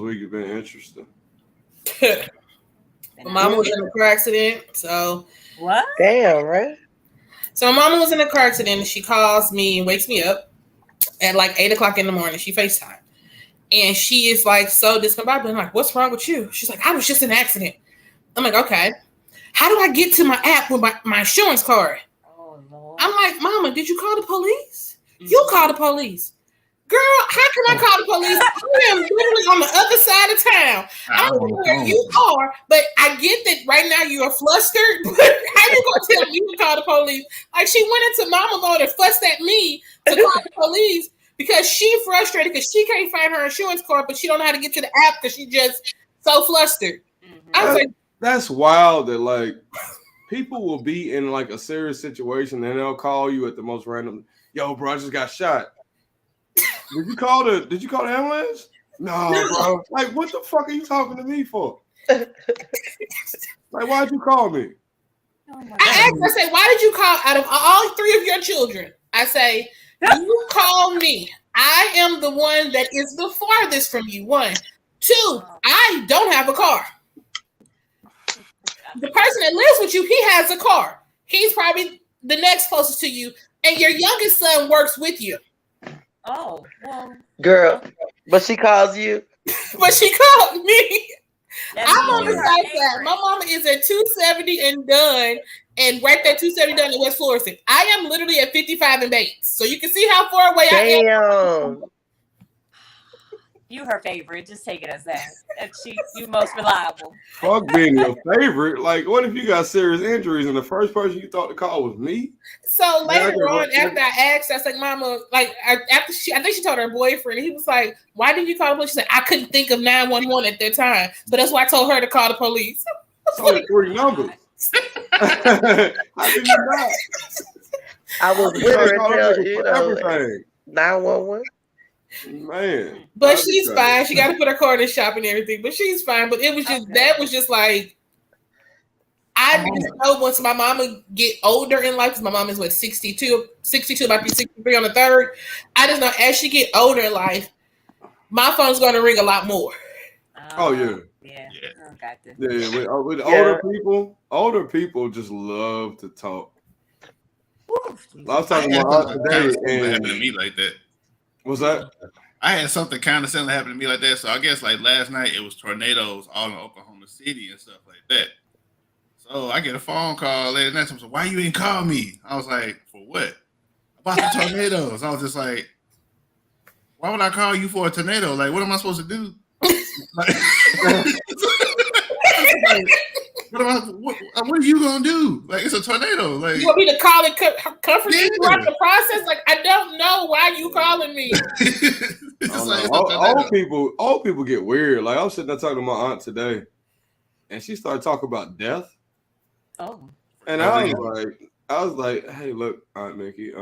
week has been interesting. My mama was in a car accident, so what? Damn, right? So my mama was in a car accident, and she calls me and wakes me up at like 8 o'clock in the morning. She FaceTime, and she is like so discombobulated. I'm like, "What's wrong with you?" She's like, "I was just in an accident." I'm like, "Okay, how do I get to my app with my insurance card?" Oh Lord. I'm like, "Mama, did you call the police? You call the police." Girl, how can I call the police? I am literally on the other side of town. I don't know where you are, but I get that right now you are flustered. But how you gonna tell me to call the police? Like she went into mama mode and fussed at me to call the police because she frustrated because she can't find her insurance card, but she don't know how to get to the app because she just so flustered. I was like, That's wild that like people will be in like a serious situation and they'll call you at the most random. Yo, bro, I just got shot. Did you call the ambulance? No, bro. Like, what the fuck are you talking to me for? Like, why'd you call me? I asked, I say, why did you call out of all three of your children? I say, you call me. I am the one that is the farthest from you. 1, 2, I don't have a car. The person that lives with you, he has a car. He's probably the next closest to you. And your youngest son works with you. Oh, well. Girl, but she calls you. But she called me. I'm on the That's south side. My mama is at 270 and done, and right there, 270 done in West Florissant. I am literally at 55 in Bates. So you can see how far away I am. Damn. You her favorite. Just take it as that. You most reliable. Fuck being your favorite. Like, what if you got serious injuries and the first person you thought to call was me? So later on, after I asked, I was like, "Mama, like I think she told her boyfriend, and he was like, why did you call the police?" She said, "I couldn't think of 911 at that time, so that's why I told her to call the police." So 3 numbers. How did you not? I was with her until everything. 911. Man, but she's fine. She got to put her card in shop and everything, but she's fine. But it was just that was just like I just know once my mama get older in life, because my mom is 62, about to be 63 on the 3rd. I just know as she get older in life, my phone's going to ring a lot more. Oh yeah. With older people just love to talk. I was talking about today, and happened to me like that. What's that? I had something kind of similar happen to me like that. So I guess like last night it was tornadoes all in Oklahoma City and stuff like that. So I get a phone call later night. So why you ain't call me? I was like, for what? About the tornadoes. I was just like, why would I call you for a tornado? Like, what am I supposed to do? What are you gonna do? Like, it's a tornado. Like, you want me to call and comfort you throughout the process? Like, I don't know why you calling me. Old people get weird. Like, I was sitting there talking to my aunt today, and she started talking about death. Oh. And I was like, hey, look, Aunt Mickey, I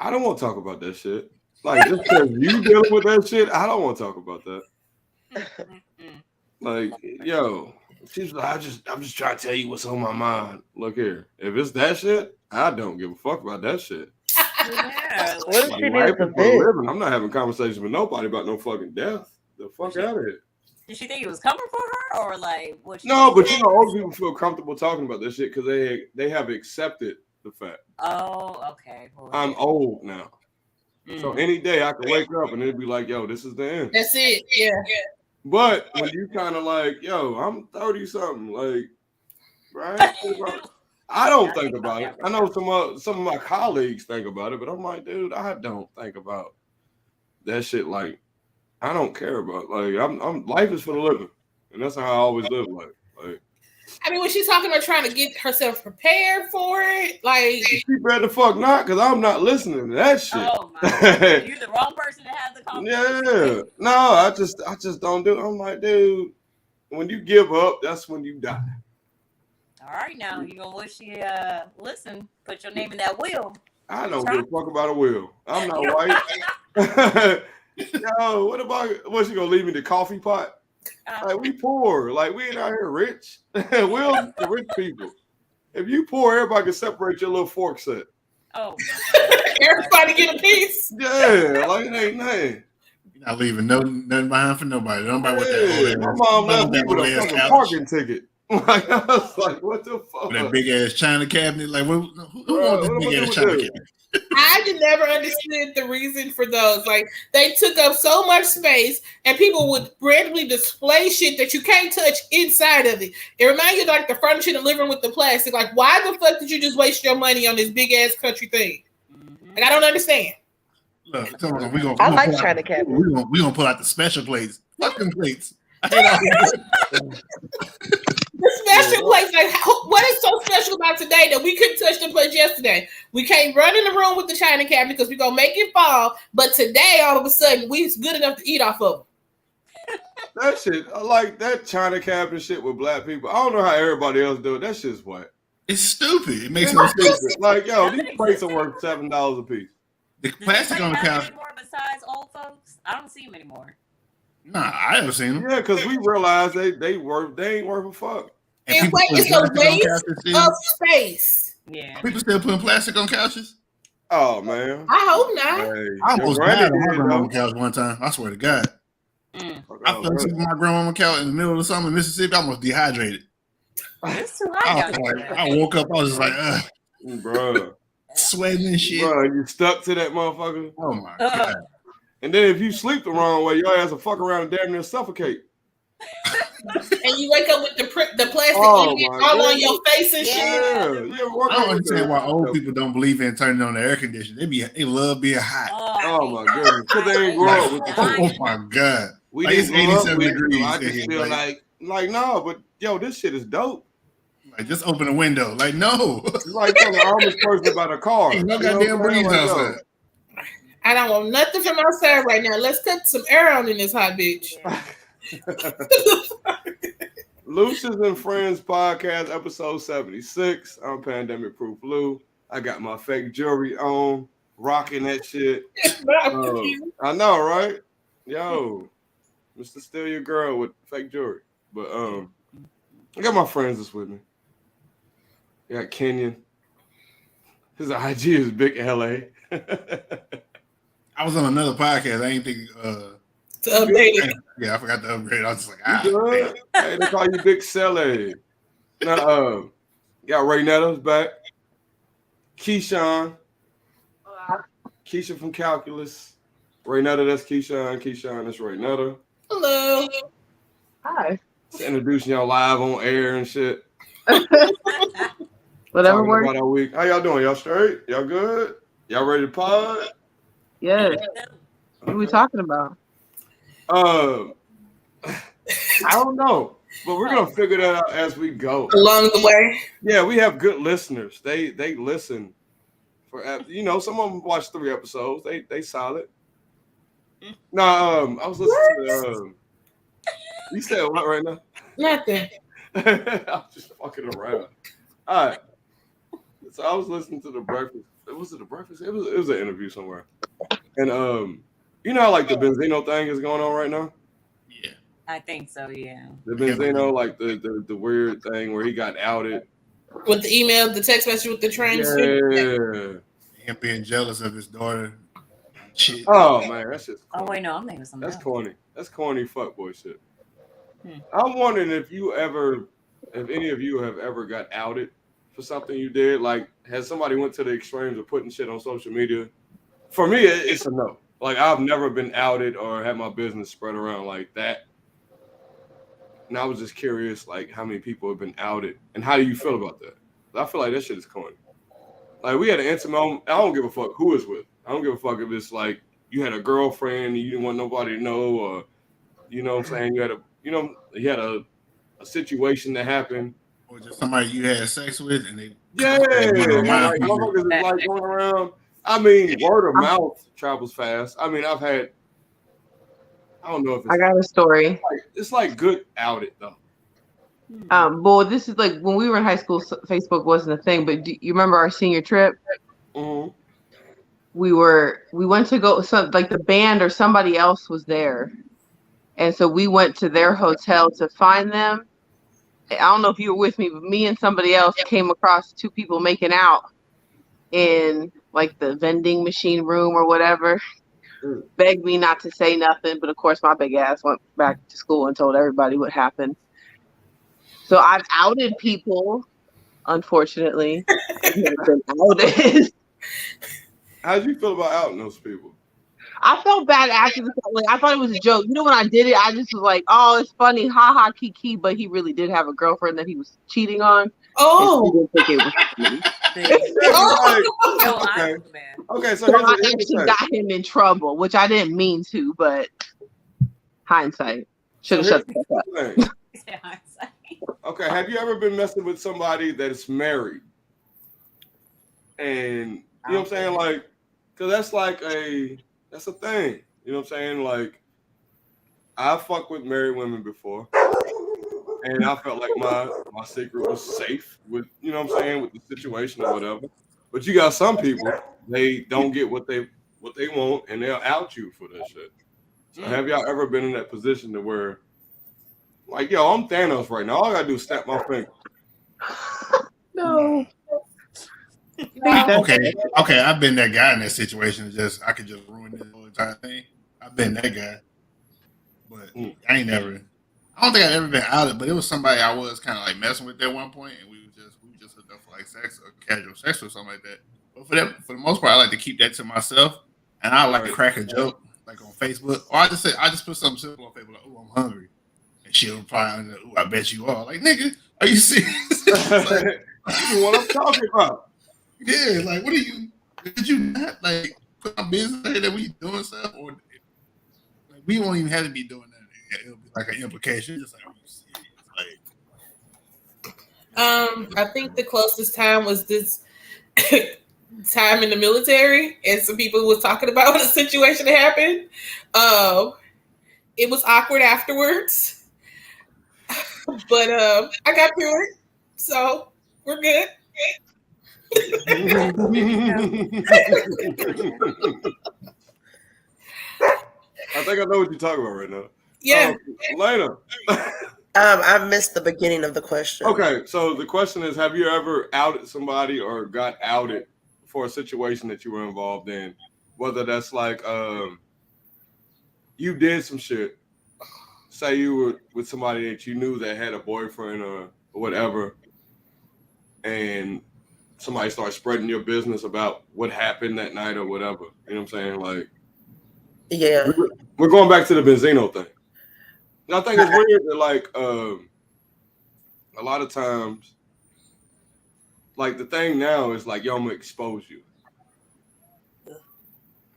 don't want to talk about that shit. Like, just because you dealing with that shit, I don't want to talk about that. Like, yo, she's like, I'm just trying to tell you what's on my mind. Look here, if it's that shit, I don't give a fuck about that shit. Yeah. What if she needs a bit? I'm not having conversations with nobody about no fucking death. The fuck out of here. Did she think it was coming for her, or like what? No, but you know, old people feel comfortable talking about this shit because they have accepted the fact. Oh, okay. Well, I'm old now, so any day I can wake up and it'd be like, yo, this is the end. That's it. Yeah. But when you kind of like, yo, I'm 30 something, like, right? I don't think about it. I know some of my colleagues think about it, but I'm like, dude, I don't think about that shit. Like, I don't care about. Like, I'm life is for the living, and that's how I always live life. Like, I mean, when she's talking about trying to get herself prepared for it, like she better the fuck not, because I'm not listening to that shit. Oh my God. You're the wrong person to have the conversation. Yeah, no, I just don't do it. I'm like, dude, when you give up, that's when you die. All right, now you gonna wish you listen. Put your name in that will. I don't give a fuck about a will. I'm not white. Yo, what's she gonna leave me the coffee pot? Like, we poor. Like, we ain't out here rich. We're the rich people. If you poor, everybody can separate your little fork set. Oh. Everybody get a piece. Yeah, like it ain't nothing. Not leaving nothing behind for nobody. Nobody with that My old mom ass. left me with a fucking parking ticket. Like, I was like, what the fuck? With that big ass China cabinet. Like, who Bruh, wants what this am I big ass doing China with cabinet? I just never understood the reason for those. Like, they took up so much space, and people would randomly display shit that you can't touch inside of it. It reminds you of like the furniture in the living room with the plastic. Like, why the fuck did you just waste your money on this big ass country thing? Like, I don't understand. Look, come on, I like China cabinet. We gonna pull out the special plates. Fucking plates. I hate all these. The special plates, like, what is so special about today that we couldn't touch the plates yesterday? We can't run in the room with the China cabinet because we're gonna make it fall. But today, all of a sudden, we's good enough to eat off of them. That shit, I like that China cabinet shit with black people. I don't know how everybody else do it. That shit's whack. It's stupid. It makes no sense. Like, yo, these plates are worth $7 a piece. The plastic on the couch. Anymore besides old folks, I don't see them anymore. Nah, I haven't seen them. Yeah, because we realized they ain't worth a fuck. And people It's put a plastic on waste couches still? of space. Yeah. People still putting plastic on couches? Oh man. I hope not. Hey, I almost your died on my granddaddy grandmama's did, couch one time. I swear to God. Mm. though. I fell asleep on my grandmama's couch in the middle of the summer in Mississippi. I almost dehydrated. It's too hot down I here. woke up, I was just like, Bruh. sweating and shit. Bruh, you stuck to that motherfucker. Oh my God. And then if you sleep the wrong way, your ass will fuck around and damn near suffocate. And you wake up with the plastic Oh, image my all God. on your face and shit. Yeah. You ever work I don't out with understand why that? old people don't believe in turning on the air conditioner. They love being hot. Oh my goodness. Because they ain't grow up with the Oh my God. We Like, it's didn't grow up 87 with it, degrees so I in just here, feel like- like no, but yo, this shit is dope. Like, just open the window. Like, no. It's like telling an Amish person about a car. Ain't no You know goddamn what I'm saying? breeze Like, yo, outside. I don't want nothing from outside right now. Let's cut some air on in this hot bitch. Lucious and Friends podcast, episode 76. I'm Pandemic Proof Lou. I got my fake jewelry on, rocking that shit. I know, right? Yo, Mr. Steal Your Girl with fake jewelry. But I got my friends that's with me. I got Kenyon. His IG is Big LA. I was on another podcast. I ain't think. To update it. Yeah, I forgot to upgrade. I was just like, You good? damn. Hey, they call you Big Sele. Now, got Raynetta's back. Keyshawn. Keisha from Calculus. Raynetta, that's Keyshawn. Keyshawn, that's Raynetta. Hello. Hi. Just introducing y'all live on air and shit. Whatever Talking works. about our week. How y'all doing? Y'all straight? Y'all good? Y'all ready to pod? Yes. What are we talking about? I don't know, but we're gonna figure that out as we go. Along the way. Yeah, we have good listeners. They listen for some of them watch 3 episodes. They solid. No, I was listening to you said what right now? Nothing. I was just fucking around. All right. So I was listening to the breakfast. Was it the breakfast? It was an interview somewhere. And you know how like the Benzino thing is going on right now? Yeah. I think so, yeah. The Benzino, like the weird thing where he got outed. With the email, the text message with the trans. Yeah. Him being jealous of his daughter. Shit. Oh man, that's just Oh, wait, no, I'm thinking of something that's else. corny. That's corny fuckboy shit. Hmm. I'm wondering if any of you have ever got outed for something you did. Like, has somebody went to the extremes of putting shit on social media? For me, it's a no. Like, I've never been outed or had my business spread around like that. And I was just curious, like, how many people have been outed and how do you feel about that? I feel like that shit is corny. Like, we had an intimate moment. I don't give a fuck who it's with. I don't give a fuck if it's like you had a girlfriend and you didn't want nobody to know, or you know what I'm saying, you had a situation that happened. Or just somebody you had sex with and they Yeah, like, motherfuckers is like going around. I mean, word of mouth travels fast. I mean, I don't know if I got a story. it's like good outed though. Well, this is like when we were in high school, Facebook wasn't a thing, but do you remember our senior trip? Mm-hmm. We went to go, like the band or somebody else was there. And so we went to their hotel to find them. I don't know if you were with me, but me and somebody else came across 2 people making out in like the vending machine room or whatever. begged me not to say nothing, but of course my big ass went back to school and told everybody what happened. So I've outed people, unfortunately. I've never been outed. How'd you feel about outing those people? I felt bad after the fact. Like, I thought it was a joke. You know, when I did it, I just was like, "Oh, it's funny, ha ha, kiki." But he really did have a girlfriend that he was cheating on. Oh, and she didn't think it was funny. Okay. Okay, so So here's I the actually thing. got him in trouble, which I didn't mean to, but hindsight should have shut the fuck up. Okay, have you ever been messing with somebody that is married? And you know what I'm saying? Like, because that's a thing. You know what I'm saying? Like, I fucked with married women before. And I felt like my secret was safe with, you know what I'm saying, with the situation or whatever. But you got some people, they don't get what they want and they'll out you for that shit. So have y'all ever been in that position to where, like, yo, I'm Thanos right now. All I gotta do is snap my finger. No. Okay, I've been that guy in that situation. I could just ruin this whole entire thing. I've been that guy, but I ain't never. I don't think I've ever been outed, but it was somebody I was kind of like messing with at one point, and we just hooked up for like sex or casual sex or something like that. But for the most part, I like to keep that to myself, and I like to crack a joke like on Facebook, or I just put something simple on Facebook like, "Oh, I'm hungry," and she'll reply, "Oh, I bet you are." Like, nigga, are you serious? Like, what I'm talking about. Yeah, like, what are you? Did you not like put my business there that we doing stuff, or like, we won't even have to be doing that? It'll be like an implication. Just like, are you serious? I think the closest time was this time in the military, and some people was talking about a situation that happened. It was awkward afterwards, but I got through it, so we're good. I think I know what you're talking about right now. Yeah. Lena. I missed the beginning of the question. Okay, so the question is, have you ever outed somebody or got outed for a situation that you were involved in? Whether that's like you did some shit. Say you were with somebody that you knew that had a boyfriend or whatever, and somebody starts spreading your business about what happened that night or whatever. You know what I'm saying? Like, yeah, we're going back to the Benzino thing. And I think it's weird that, like, a lot of times, like, the thing now is like, yo, I'm gonna expose you.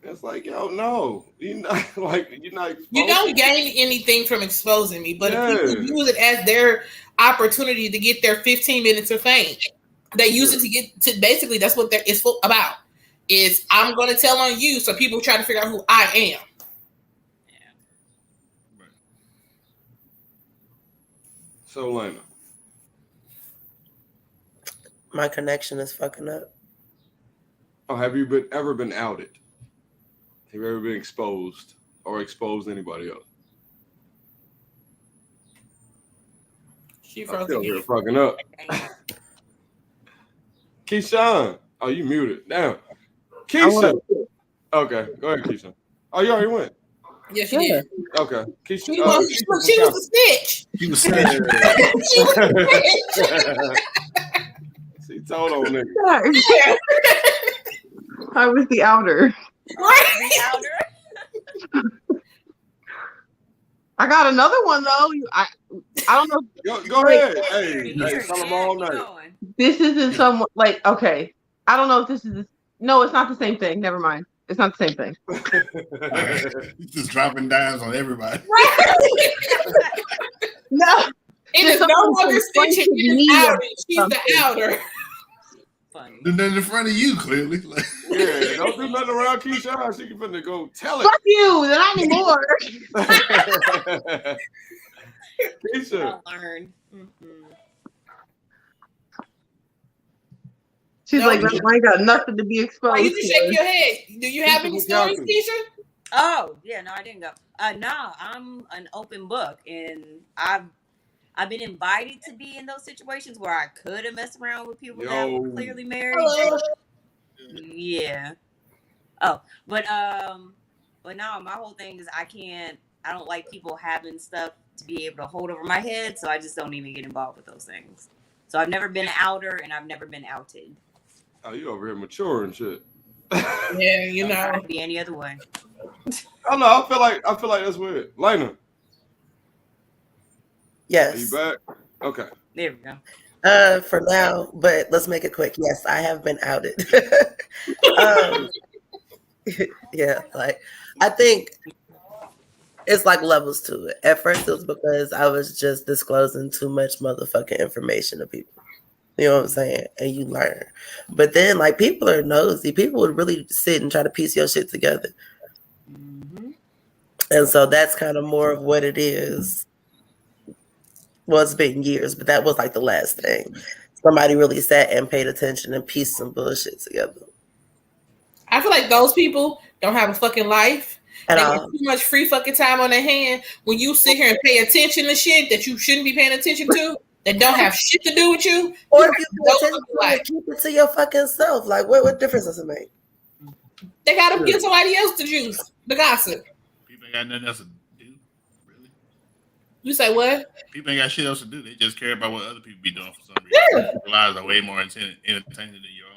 It's like, yo, no, you're not exposed. You don't gain anything from exposing me, but if people use it as their opportunity to get their 15 minutes of fame. They use it to get to basically that's what it's about. Is I'm going to tell on you, so people try to figure out who I am. Yeah. Right. So, Lena, my connection is fucking up. Oh, have you ever been outed? Have you ever been exposed or exposed anybody else? She froze again. Fucking up. Keyshawn. Oh, you muted. Damn. Keisha. Okay, go ahead, Keisha. Oh, you already went. Yes, she did. Okay. Keisha. She was a snitch. She was snitching. She told on nigga. I was the outer. Right. The outer. I got another one though. I don't know. Go ahead. Hey, tell them all night. This isn't some like okay. I don't know if this is. No, it's not the same thing. Never mind. It's not the same thing. He's just dropping dimes on everybody. No, it is no longer snitching. It is outing. She's the outer. Do nothing in front of you, clearly. Yeah, don't do nothing around Keisha. She can finna go tell it. Fuck you, then not anymore. Keisha. Learn. Mm-hmm. She's like, I ain't got nothing to be exposed. Why you just shake your head? Do you have any stories, Keisha? Oh, yeah, no, I didn't go. No, I'm an open book, and I've been invited to be in those situations where I could have messed around with people that were clearly married. Hello. Yeah. Oh, but But no, my whole thing is I don't like people having stuff to be able to hold over my head, so I just don't even get involved with those things. So I've never been an outer, and I've never been outed. Oh, you over here mature and shit. Yeah, you know. It could be any other way. I know. I feel like that's weird. Lena, Yes. are you back? Okay. There we go. For now, but let's make it quick. Yes, I have been outed. Yeah, like I think it's like levels to it. At first, it was because I was just disclosing too much motherfucking information to people. You know what I'm saying? And you learn. But then, like, people are nosy. People would really sit and try to piece your shit together. Mm-hmm. And so that's kind of more of what it is. Well, it's been years, but that was like the last thing. Somebody really sat and paid attention and pieced some bullshit together. I feel like those people don't have a fucking life. They get too much free fucking time on their hand when you sit here and pay attention to shit that you shouldn't be paying attention to, that don't have shit to do with you. Or if you pay attention to it, keep it to your fucking self. Like, what difference does it make? They gotta give somebody else the juice, the gossip. People ain't got nothing else to do, really. You say what? People ain't got shit else to do. They just care about what other people be doing for some reason. Yeah. Their lives are way more entertaining than your own.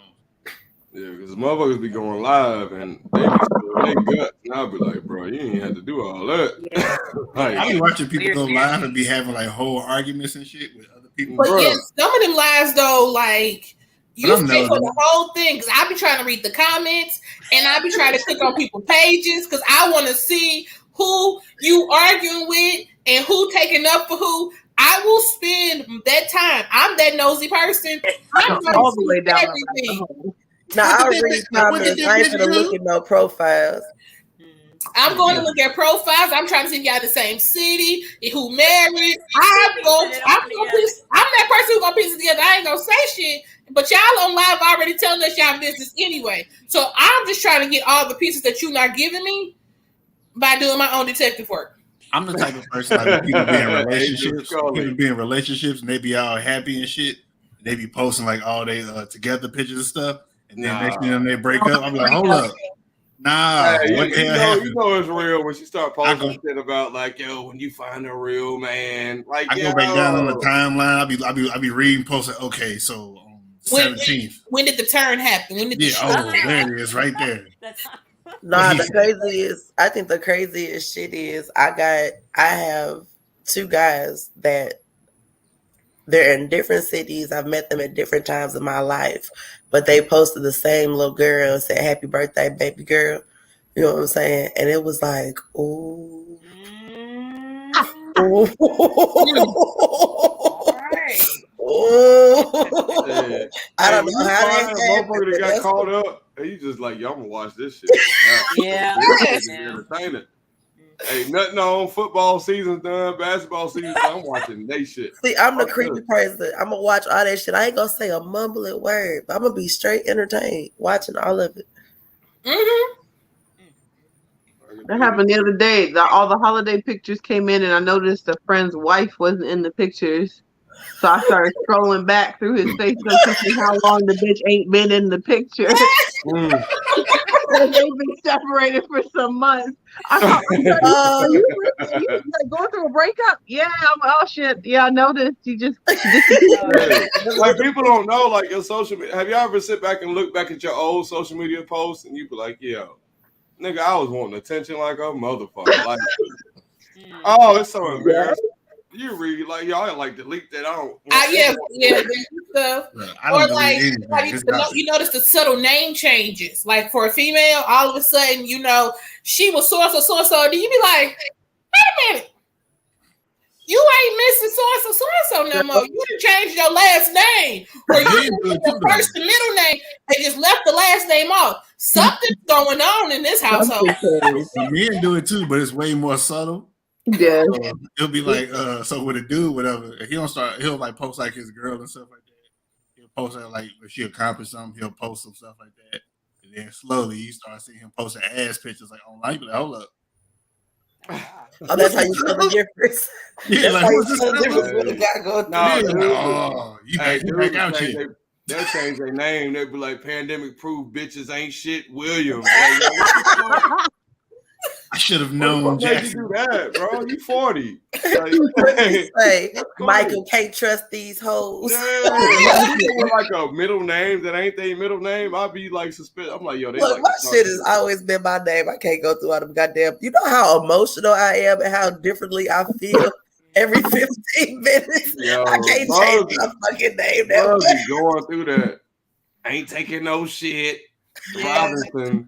Yeah, because motherfuckers be going live and they be spilling their guts. And I'll be like, bro, you ain't have to do all that. Yeah. Like, I be watching people go live and be having like whole arguments and shit with other people. But yeah, some of them lives though, like you stay for the whole thing. Because I be trying to read the comments and I be trying to click on people's pages because I want to see who you arguing with and who taking up for who. I will spend that time. I'm that nosy person. I'm all the way down everything. Now I'll read comments. I ain't gonna look at no profiles. I'm going to look at profiles. I'm trying to see if y'all in the same city, who married. I'm that person who's gonna piece it together. I ain't gonna say shit, but y'all on live already telling us y'all business anyway. So I'm just trying to get all the pieces that you're not giving me by doing my own detective work. I'm the type of person like people be in relationships. People be in relationships and they be all happy and shit. They be posting like all they together pictures and stuff. And then next thing they break up, I'm like, hold up. Nah, hey, what the hell happened? You know it's real when she start posting shit about like, yo, when you find a real man. Like, I go back down on the timeline. I'll be reading, posting. Okay, so 17th. When did the turn happen? When did the there it is, right there. Nah, I think the craziest shit is I have two guys that they're in different cities. I've met them at different times in my life, but they posted the same little girl and said, "Happy birthday, baby girl." You know what I'm saying? And it was like, ooh. I don't know how motherfucker got caught up. And you just like, yo, I'm gonna watch this shit. Yeah. Entertaining. Hey, nothing on football season's done, basketball season. I'm watching they shit. See, I'm the creepy person. I'm gonna watch all that shit. I ain't gonna say a mumbling word, but I'm gonna be straight entertained watching all of it. Mm-hmm. That happened the other day. All the holiday pictures came in, and I noticed a friend's wife wasn't in the pictures. So I started scrolling back through his Facebook to see how long the bitch ain't been in the picture. They've been separated for some months. I thought, you going through a breakup? Yeah. Oh shit. Yeah, I noticed. You just like people don't know like your social media. Have you ever sit back and look back at your old social media posts and you be like, yo, nigga, I was wanting attention like a motherfucker. Like, oh, it's so embarrassing. You read like y'all like delete that. I don't. Yeah, stuff. Or like you notice the subtle name changes. Like for a female, all of a sudden, you know, she was so. Then you be like, wait a minute, you ain't missing so no more. You done changed your last name, or you did the first and middle name and just left the last name off. Something's going on in this household. Men do it too, but it's way more subtle. Yeah, he'll be like, so with a dude, whatever. He'll like post like his girl and stuff like that. He'll post her like if she accomplished something, he'll post some stuff like that. And then slowly you start seeing him posting ass pictures like online. You be like, hold up. Oh, that's how you tell the difference. Yeah, like what's this difference when the guy go through. You back out here. They'll change their name. They'll be like pandemic proof bitches ain't shit Williams. I should have known. What made you Jackson. do that, bro? You 40. Say, Michael can't trust these hoes. Yeah, with like a middle name that ain't their middle name, I'd be like suspicious. I'm like, yo, they Look, like my shit has always been my name. I can't go through all them goddamn. You know how emotional I am and how differently I feel every 15 minutes. Yo, I can't change my fucking name that bro, way. going through that. Ain't taking no shit. Robinson.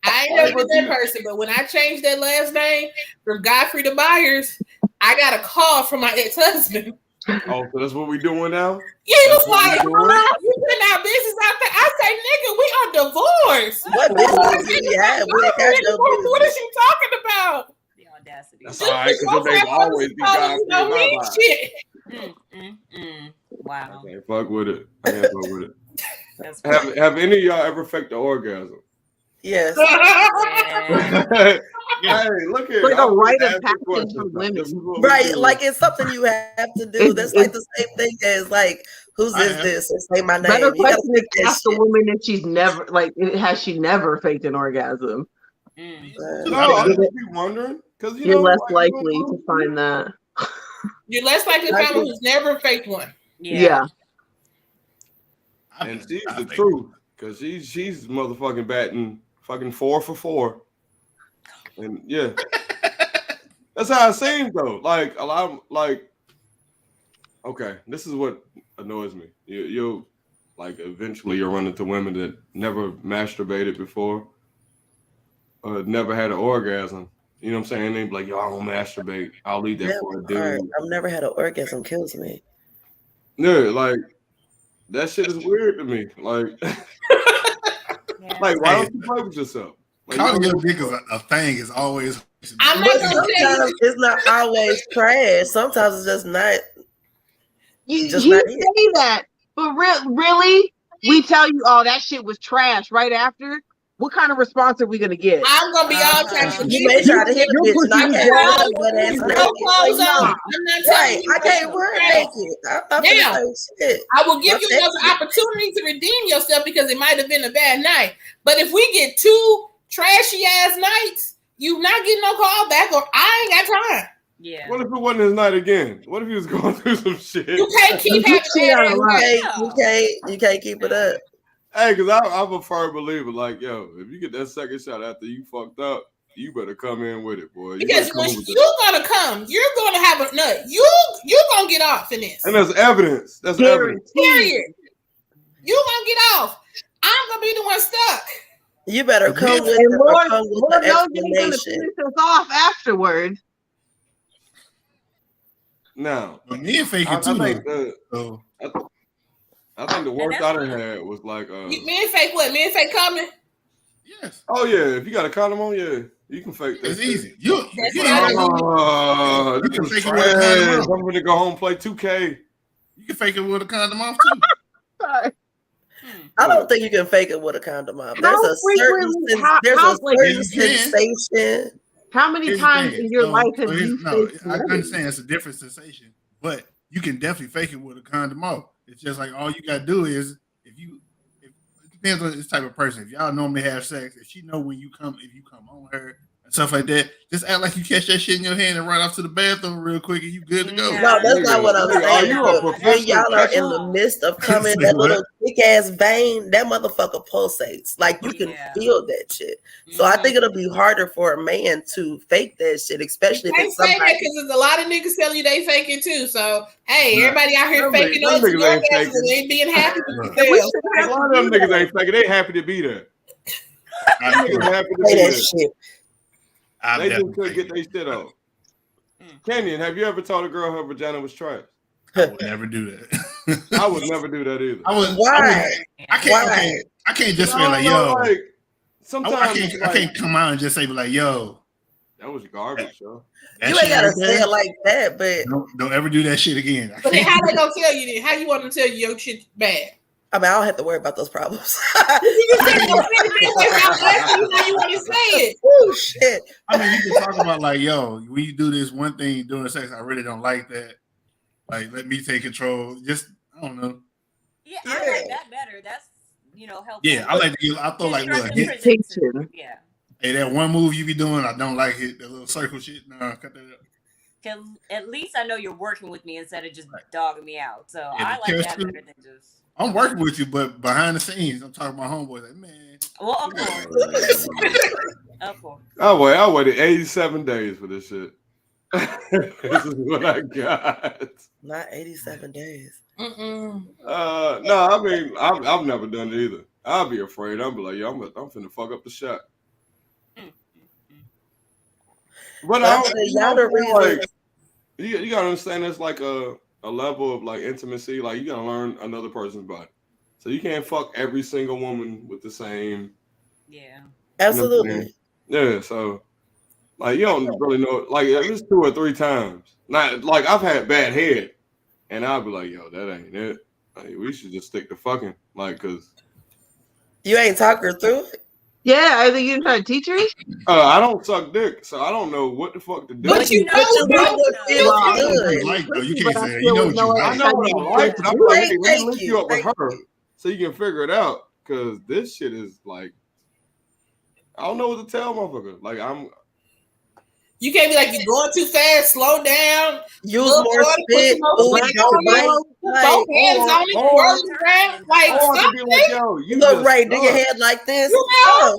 I ain't never been that person, but when I changed that last name from Godfrey to Myers, I got a call from my ex-husband. Oh, so that's what we doing now? Yeah, he was like, you putting our business out there. I say, nigga, we are divorced. What business do we have? We ain't got no What business. is you talking about? The audacity. That's all right, because your name always be Godfrey in my mind. Shit. Wow. I can't fuck with it. Have any of y'all ever faked an orgasm? Yes. Hey, look here. Like a rite of passage for women. Right, like it's something you have to do. That's like the same thing as like, whose is this? And say my name. Better You gotta question is ask a woman if she's never has she never faked an orgasm. No, I just be wondering because you're less likely to find that. You're less likely to find one who's never faked one. Yeah. And she's the truth because she's motherfucking batting fucking 4 for 4. And yeah, that's how it seems though. Like a lot of okay, this is what annoys me. You'll like eventually you'll run into women that never masturbated before, or never had an orgasm. You know what I'm saying? They be like, yo, I don't masturbate. I'll leave that for a dude. I've never had an orgasm. Kills me. Yeah, like that shit is weird to me. Like, like why don't you play with yourself? Like, calling your dick a thing is always. I'm not gonna tell you. It's not always trash. Sometimes it's just not. You say that, but really, we tell you, oh, that shit was trash right after. What kind of response are we gonna get? I'm gonna be all types of. You may try to hit a bitch, and I can't wear but that's naked. Clothes on. I'm not telling you. I can't wear naked. Now, I will give you another opportunity to redeem yourself because it might have been a bad night. But if we get 2 trashy ass nights, you not getting no call back, or I ain't got time. Yeah. What if it wasn't his night again? What if he was going through some shit? You can't keep having you can't keep it up. Hey, because I'm a firm believer. Like, yo, if you get that second shot after you fucked up, you better come in with it, boy. Because when you're gonna come, you're gonna have a nut. You're gonna get off in this. And there's evidence. That's evidence. Period. You gonna get off. I'm gonna be the one stuck. You better come with and Lord the knows you're gonna finish us off afterward. Now, but me and fake it too. I think the worst I done had was like me and fake what? Me and fake coming? Yes. Oh yeah, if you got a condom on, yeah, you can fake that. It's easy. You can fake it with a condom. I'm gonna go home and play 2K. You can fake it with a condom off too. Sorry. I don't think you can fake it with a condom off. There's a certain sensation. How many times in your life have you faked? I understand it's a different sensation, but you can definitely fake it with a condom off. It's just like all you gotta do is if it depends on this type of person. If y'all normally have sex, if she know when you come, if you come on her and stuff like that, just act like you catch that shit in your hand and run off to the bathroom real quick and you good to go. No, that's not what I'm saying. When y'all are in the midst of coming, that little thick ass vein, that motherfucker pulsates. Like you can feel that shit. So I think it'll be harder for a man to fake that shit, especially if it's somebody. Because there's a lot of niggas telling you they fake it too. So hey, everybody out here faking those orgasms and they being happy with themselves. A lot of them niggas ain't faking. They happy to be there. Happy to be there. Shit. They just couldn't get their shit off. Kenyon, have you ever told a girl her vagina was trash? I would never do that. I would never do that either. Why? I can't just be like, yo. Like, sometimes I can't come out and just say like, yo. That was garbage, yo. You ain't gotta say it like that, but don't ever do that shit again. But then how they gonna tell you then? How you want them to tell you your shit's bad? I mean, I don't have to worry about those problems. You say you want to say it. Oh shit! I mean, you can talk about like, yo, when you do this one thing during sex, I really don't like that. Like, let me take control. Just, I don't know. Yeah, I like that better. That's helpful. Yeah, I like to. I thought like what? Yeah. Hey, that one move you be doing, I don't like it. That little circle shit. Nah, cut that up. Cause at least I know you're working with me instead of just dogging me out. So Yeah, I like that better than just. I'm working with you, but behind the scenes, I'm talking to my homeboys. Like, man. Well, of course. Of course. I waited 87 days for this shit. This is what I got. Not 87 days. Mm-mm. No, I mean, I've never done it either. I'll be afraid. I'll be like, yo, I'm finna fuck up the shot. But I don't, like, you gotta understand there's like a level of like intimacy. Like you gotta learn another person's body. So you can't fuck every single woman with the same. Yeah. Absolutely. Yeah, so like you don't really know, like at least 2 or 3 times. Not like I've had bad head, and I'll be like, yo, that ain't it. Like, we should just stick to fucking, like, cause you ain't talk her through it. Yeah, I think you trying to teach her. I don't suck dick, so I don't know what the fuck to do. But you know what feels good. Like, though, you can't say you know what you like. I know what I like, but I'm like, hey, let me link you up with her so you can figure it out. Cause this shit is like, I don't know what to tell motherfucker. Like you can't be like, you're going too fast, slow down. Use more spit. Both hands on it, rolling around. Like, stop it. Yo, you look right, do your head like this. You know,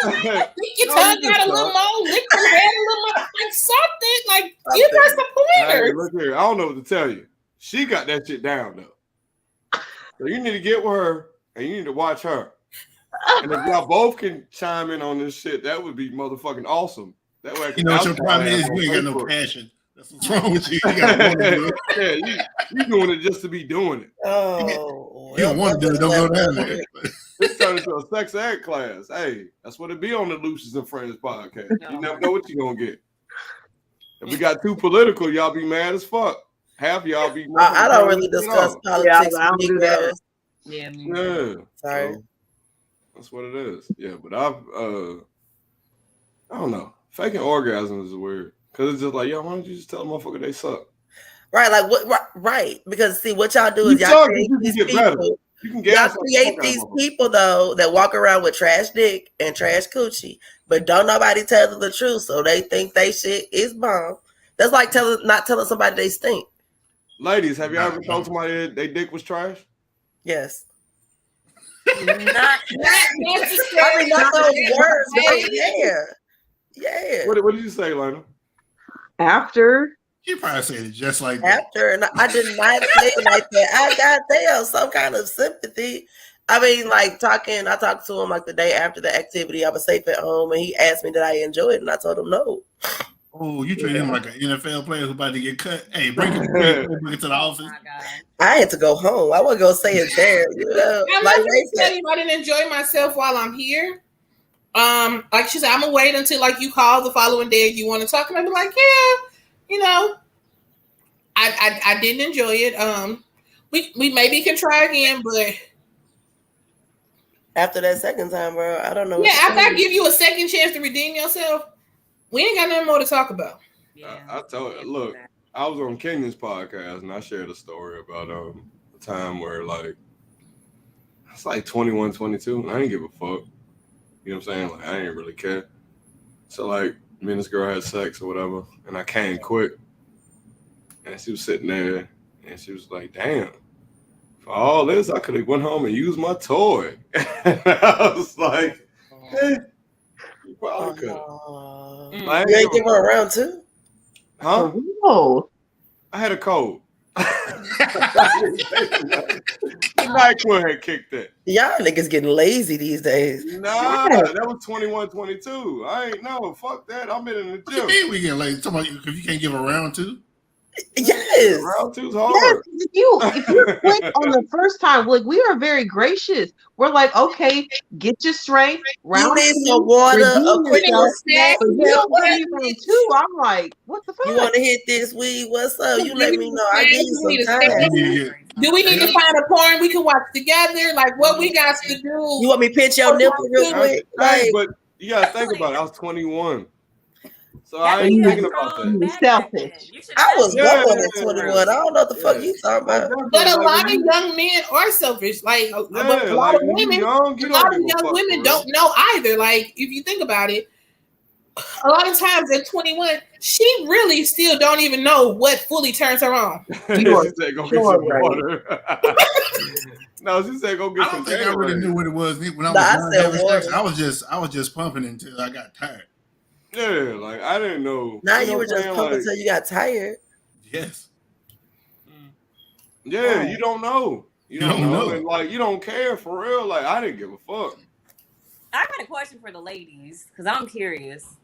lick your tongue out a little more, lick your head a little more, like something. Like, give her some pointers. Hey, look here, I don't know what to tell you. She got that shit down though. So you need to get with her and you need to watch her. And if y'all both can chime in on this shit, that would be motherfucking awesome. That way, you know what your problem is? You ain't got no passion. That's what's wrong with you. You doing it just to be doing it. Oh, you don't want to do it. Don't go down there. It's turned into a sex ed class. Hey, that's what it be on the Lucious and Friendz podcast. You never know what you're gonna get. If we got too political, y'all be mad as fuck. Half of y'all be. I don't really discuss politics. Yeah, I don't do that. Yeah. Sorry. So, that's what it is. Yeah, but I don't know. Faking orgasms is weird because it's just like, yo, why don't you just tell a motherfucker they suck? Right, like what? Right, because see what y'all do is y'all create these people. Y'all create these people though that walk around with trash dick and trash coochie, but don't nobody tell them the truth, so they think they shit is bomb. That's like not telling somebody they stink. Ladies, have you ever told somebody they dick was trash? Yes. Not necessarily. I mean, not those words. Yeah. What did you say, Lena? After. You probably said it just like that. After, and I did not say it like that. I got there some kind of sympathy. I mean, like I talked to him like the day after the activity. I was safe at home, and he asked me did I enjoy it, and I told him no. Oh, you treat him like an NFL player who's about to get cut. Hey, bring it to the office. I had to go home. I wasn't gonna say it there. You know? I'm not gonna tell you I didn't enjoy myself while I'm here. Like she said, I'm gonna wait until like you call the following day if you want to talk, and I'll be like, yeah, you know, I didn't enjoy it. We maybe can try again, but after that second time, bro, I don't know. Yeah, after I give you a second chance to redeem yourself, we ain't got nothing more to talk about. Yeah, I told you, look, I was on Kenyon's podcast and I shared a story about a time where like it's like 21, 22, and I didn't give a fuck. You know what I'm saying? Like I didn't really care. So like me and this girl had sex or whatever, and I came quick. And she was sitting there and she was like, damn, for all this, I could have went home and used my toy. And I was like, you probably could have. You ain't give her a round two? Huh? Oh. I had a cold. NyQuil had kicked it. Y'all niggas getting lazy these days. Nah, that was 21, 22. I ain't no, fuck that. I'm in the gym. What you mean we get lazy? Talking about if you can't give a round two? Yes. Round two's hard. Yes, if you quit on the first time, like we are very gracious. We're like, okay, get your strength. You need some water, a quick little snack. Round two, I'm like, what the fuck? You want to hit this weed? What's up? You let me know. I give you some time. Do we need to find a porn we can watch together? Like what we got to do? You want me to pinch your nipple real quick? Hey, but you gotta think about it. I was 21. So I ain't thinking about that. Selfish. I was going at 21. I don't know what the fuck you talking about. But a lot of young men are selfish. Like, but a lot of women, a lot of young women don't know either. Like, if you think about it, a lot of times at 21, she really still don't even know what fully turns her on. She said, "Go get some water." No, she said, "Go get some." I don't think I really knew what it was when I was young. I was just pumping until I got tired. Yeah, like I didn't know. Now you were just pumping until you got tired. Yes. Yeah, you don't know. You don't know. And like you don't care for real. Like I didn't give a fuck. I got a question for the ladies because I'm curious.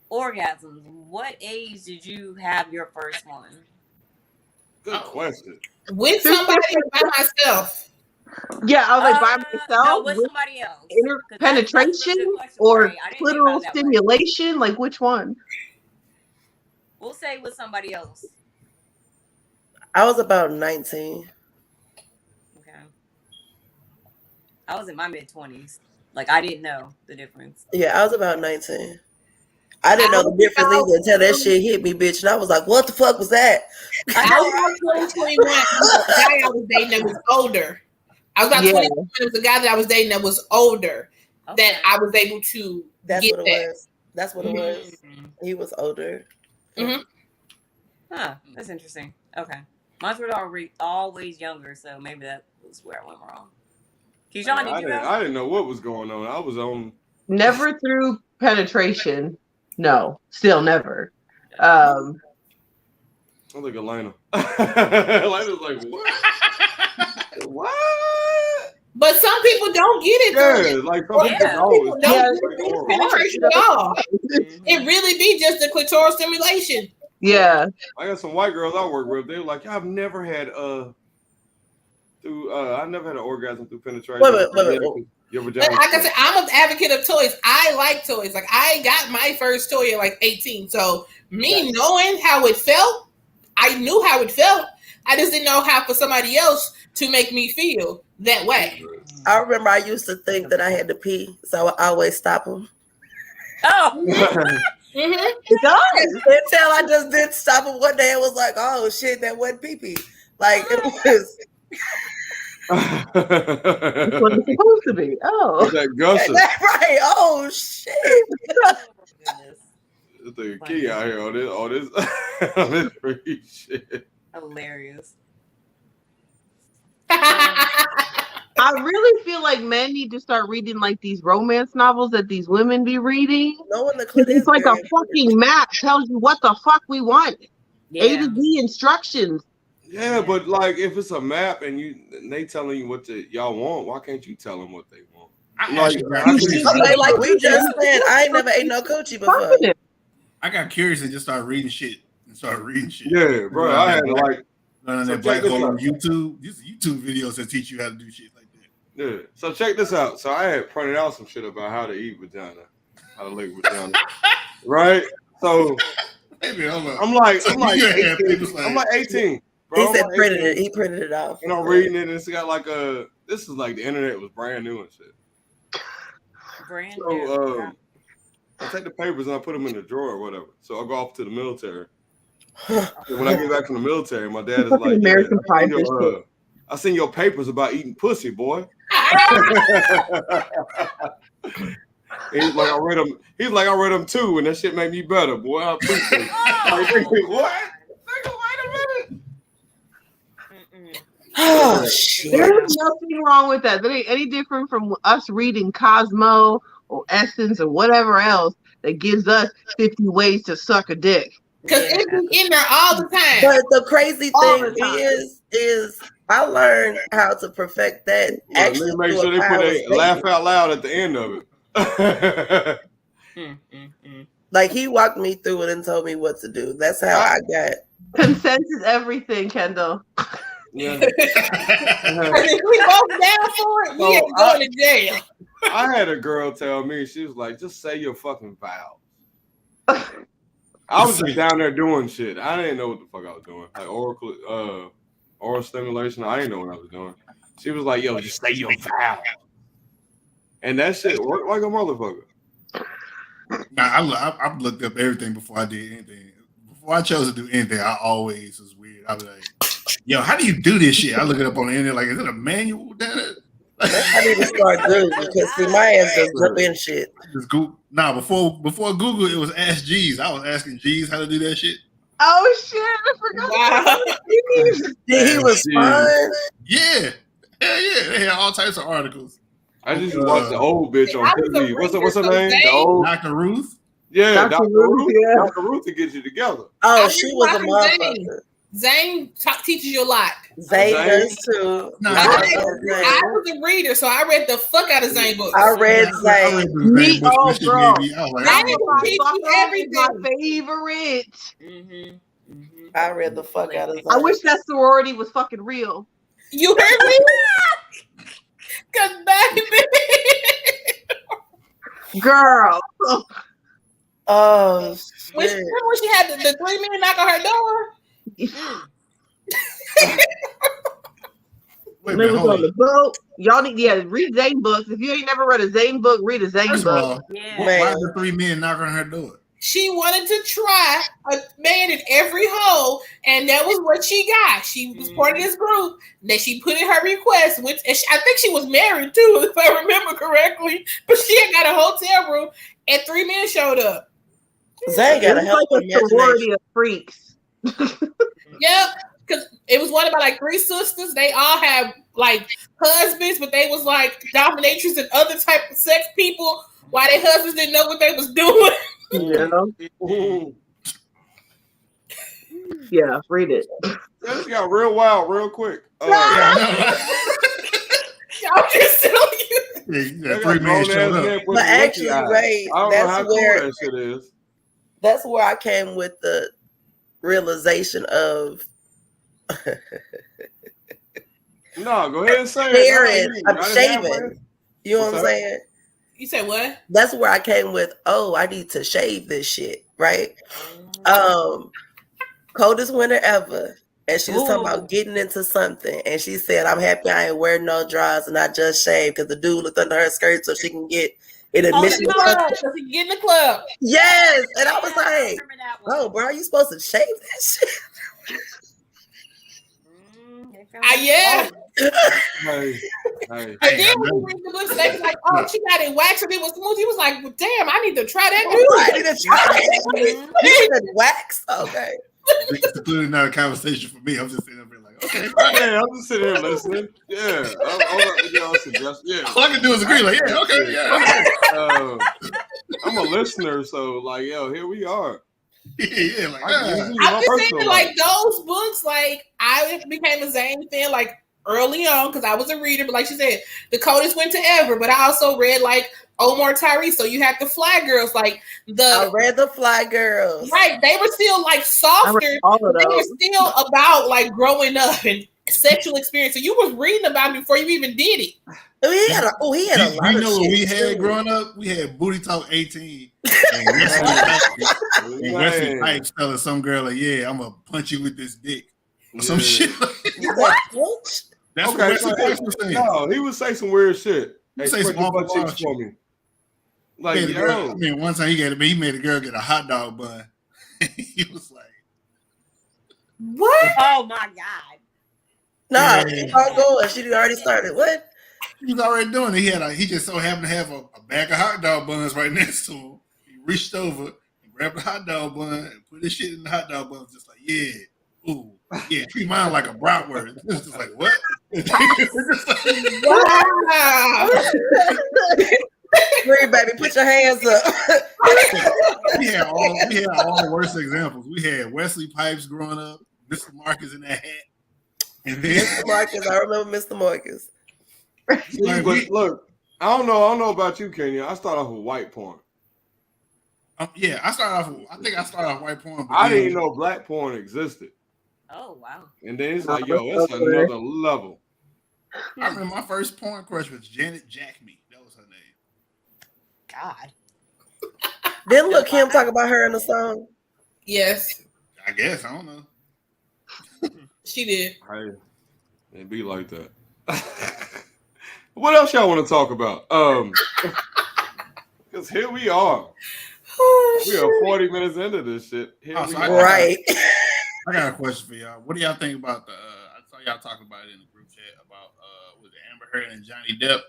Orgasms. What age did you have your first one? Good question. With somebody or by myself? Yeah, I was like by myself. No, with somebody else. Penetration or clitoral stimulation? Like which one? We'll say with somebody else. I was about 19. Okay. I was in my mid-20s. Like I didn't know the difference. Yeah, I was about 19. I didn't know the difference either until that shit hit me, bitch. And I was like, what the fuck was that? I was 21. The guy I was dating that was older. I was about 21. It was the guy that I was dating that was older that I was able to get what it was. That's what it was. He was older. Mm-hmm. Huh. That's interesting. Okay. Mine were always younger, so maybe that was where I went wrong. Keyshawn, did you know? I didn't know what was going on. I was on. Never through penetration. No, still never. I think Elena. Elena's like, what? What? But some people don't get it. Yeah, like some people don't get penetration at all. It really be just the clitoral stimulation. Yeah. I got some white girls I work with. They're like, I've never had I never had an orgasm through penetration. Wait. Like I said, I'm an advocate of toys. I like toys. Like I got my first toy at like 18. So knowing how it felt, I knew how it felt. I just didn't know how for somebody else to make me feel that way. I remember I used to think that I had to pee, so I always stop them. Oh. It does. Until I just didn't stop him one day and was like, oh shit, that wasn't pee-pee. Like it was. That's what it's supposed to be. Oh, that gusset. Right. Oh shit. The key out here on this free shit. Hilarious. I really feel like men need to start reading like these romance novels that these women be reading. It's like a fucking map tells you what the fuck we want. Yeah. A to Z instructions. Yeah, but like if it's a map and they telling you what y'all want, why can't you tell them what they want? Like we just said, I ain't never ate no coochie before. I got curious and just started reading shit. Yeah, bro. I had to like learning that black hole on YouTube. These YouTube videos that teach you how to do shit like that. Yeah. So check this out. So I had printed out some shit about how to eat vagina, how to lick vagina, right? So I'm like 18. Bro, he said printed it. He printed it off. And I'm reading it, and it's got like this is like the internet was brand new and shit. Brand new. So I take the papers and I put them in the drawer or whatever. So I go off to the military. When I get back from the military, my dad is like, American Pie. I seen your papers about eating pussy, boy. He's like, I read them. He's like, I read them too, and that shit made me better, boy. I appreciate it. What? Oh shit! There's nothing wrong with that. That ain't any different from us reading Cosmo or Essence or whatever else that gives us 50 ways to suck a dick. Because it's in there all the time. But the crazy thing is I learned how to perfect that. Yeah, actually, make sure they put a laugh out loud at the end of it. Like he walked me through it and told me what to do. That's how I got. Consent is everything, Kendall. Yeah. If we both down for it, we ain't going to jail. I had a girl tell me, she was like, just say your fucking vows. I was just down there doing shit. I didn't know what the fuck I was doing. Like oral stimulation. I didn't know what I was doing. She was like, yo, just say your vows. And that shit worked like a motherfucker. I've looked up everything before I did anything. Before I chose to do anything, I always was weird. I was like, yo, how do you do this shit? I look it up on the internet, like, is it a manual? I need to start Google because see, my ass just jump in shit. Just Google. Nah, before Google, it was Ask Jeez. I was asking Jeez how to do that shit. Oh shit! I forgot. Wow. He was fun. Yeah, yeah. They had all types of articles. I just watched the old bitch on I was a TV. What's her reader, name? so The old Dr. Ruth. Yeah, Dr. Dr. Ruth, Ruth. yeah. Dr. Ruth to get you together. Oh, I she was was a watching motherfucker. Zane teaches you a lot. Zane Zane? does too. No, I I was a reader, so I read the fuck out of Zane books. read I read Zane. the Me, same book oh, that she bro. gave me. I was like, Zane oh, will teach you Is my everything. favorite. I read the fuck out of Zane. I wish that sorority was fucking real. You heard me? Cause baby, Girl. Oh when shit. she had the 3 men knock on her door. wait a They minute, was hold on the on. boat. Y'all need read Zane books. If you ain't never read a Zane book, read a Zane First of book. all, Yeah. why did the 3 men knock on her door? She wanted to try a man in every hole, and that was what she got. She was part of this group that she put in her request. Which and I think she was married too, if I remember correctly. But she had got a hotel room, and 3 men showed up. Zane got a It's hell of like an a sorority imagination. of freaks. Yep, because it was one about like 3 sisters. They all have like husbands, but they was like dominatrix and other type of sex people. While their husbands didn't know what they was doing. Yeah. Ooh. Yeah, read it. This got real wild real quick. I'm just telling you. Yeah, 3 men showed up. But actually, Ray, I don't know how that's where cool that shit is. that's where I came with the realization of No, go ahead and say Sharon, it. I'm shaving. You know what I'm What's that? saying? You said what? That's where I came with, oh, I need to shave this shit, right? Coldest winter ever. And she was talking about getting into something. And she said, I'm happy I ain't wearing no drawers and I just shaved because the dude looked under her skirt so she can get an admission. So she can get in the club. Yes. And I was I like, remember that one. oh, bro, are you supposed to shave that shit? Yeah. Hey. And then when you read the books, they was like, oh, she got it waxed and it was smooth. He was like, well, damn, I need to try that too. I need to try it. You said wax? Okay. It's clearly not a conversation for me. I'm just sitting up here like, okay. Yeah, I'm just sitting here listening. Yeah. I'll suggest. Yeah. All I can do is agree, like, yeah, okay, yeah. I'm a listener, so like, yo, here we are. Yeah, like, I'm just saying, like, those books, like, I became a Zane fan, like, early on, because I was a reader, but like she said, the coldest winter ever, but I also read, like, Omar Tyree, so you had the Fly Girls, like, I read the Fly Girls. Right, they were still, like, softer, but they were still about, like, growing up and sexual experience, so you was reading about it before you even did it. He had a lot you of know what shit we had too. growing up? We had Booty Talk 18 and Wesley Pipes telling some girl like, yeah, I'm gonna punch you with this dick or some shit. What? That's Okay, what Wesley Pipes was saying. No, he would say some weird shit. He say some awful wild shit. for me. Like, Made a girl, I mean, one time he made a girl get a hot dog bun. He was like, what? Oh my God. No, keep on going. She already started. What? He was already doing it. He just so happened to have a bag of hot dog buns right next to him. He reached over and grabbed the hot dog bun and put his shit in the hot dog bun. Just like, yeah, ooh, yeah, treat mine like a bratwurst. It's just like, what? Wow. Green baby, put your hands up. we had all the worst examples. We had Wesley Pipes growing up, Mr. Marcus in that hat, and then Mr. Marcus. I remember Mr. Marcus. See, but look, I don't know about you, Kenya. I started off with white porn. Yeah, I started off white porn. But I didn't know black porn existed. Oh wow. And then it's like, yo, it's another level. I remember my first porn crush was Janet Jack Me. That was her name. God. Didn't Lil' Kim talk about her in the song? Yes, I guess, I don't know. she did. Hey, it be like that. What else y'all want to talk about? Because here we are. We are 40 minutes into this shit. Here we go. Right. I got a question for y'all. What do y'all think about the? I saw y'all talking about it in the group chat about was it Amber Heard and Johnny Depp?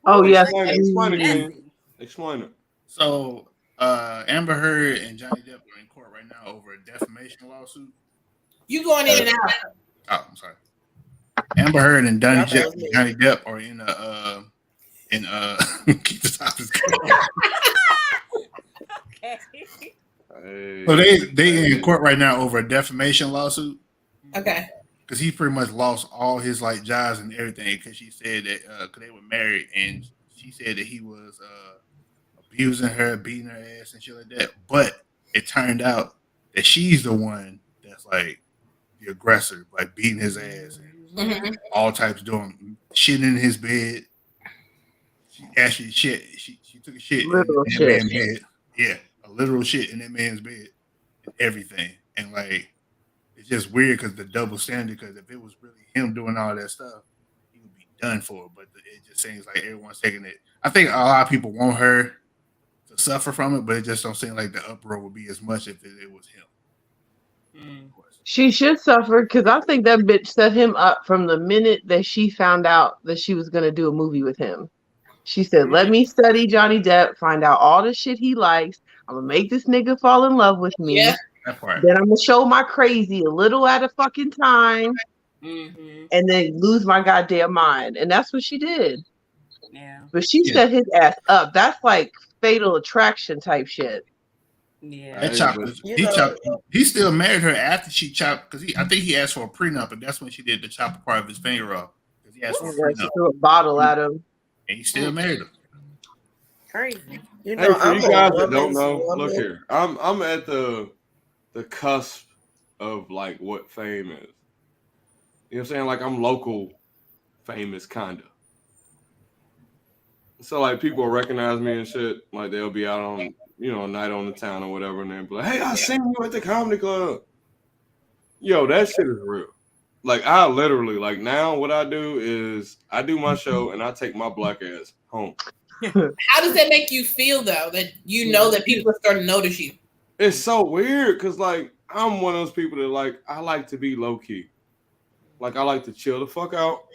Oh yes. Explain it, King. Explain it. So Amber Heard and Johnny Depp are in court right now over a defamation lawsuit. You going in and out? Oh, I'm sorry. Amber Heard and Johnny Depp are in keep the topics going. Okay. Hey. So they in court right now over a defamation lawsuit. Okay. Because he pretty much lost all his like jobs and everything because she said that because they were married and she said that he was abusing her, beating her ass and shit like that. But it turned out that she's the one that's like the aggressor, like beating his ass and all types doing shit in his bed. She actually shit. She took a shit in that man's bed. Yeah, a literal shit in that man's bed and everything. And like it's just weird because the double standard. Because if it was really him doing all that stuff, he would be done for. But it just seems like everyone's taking it. I think a lot of people want her to suffer from it, but it just don't seem like the uproar would be as much if it was him. She should suffer because I think that bitch set him up from the minute that she found out that she was going to do a movie with him. She said, let me study Johnny Depp, find out all the shit he likes. I'm going to make this nigga fall in love with me. Yeah. Then I'm going to show my crazy a little at a fucking time. And then lose my goddamn mind. And that's what she did. Yeah. But she set his ass up. That's like Fatal Attraction type shit. Yeah. He still married her after she chopped because I think he asked for a prenup, and that's when she did the chop part of his finger off. Because he asked for a prenup. She threw a bottle at him. And he still married her. Crazy. You know, hey, for you guys that don't know, look here. I'm at the cusp of like what fame is. You know what I'm saying? Like I'm local famous kinda. So like people will recognize me and shit. Like they'll be out on, you know, a night on the town or whatever, and they'll be like, hey, I seen you at the comedy club. Yo, that shit is real. Like I literally, like now what I do is I do my show and I take my black ass home. How does that make you feel though? That you know that people are starting to notice you? It's so weird because like I'm one of those people that like I like to be low key. Like I like to chill the fuck out.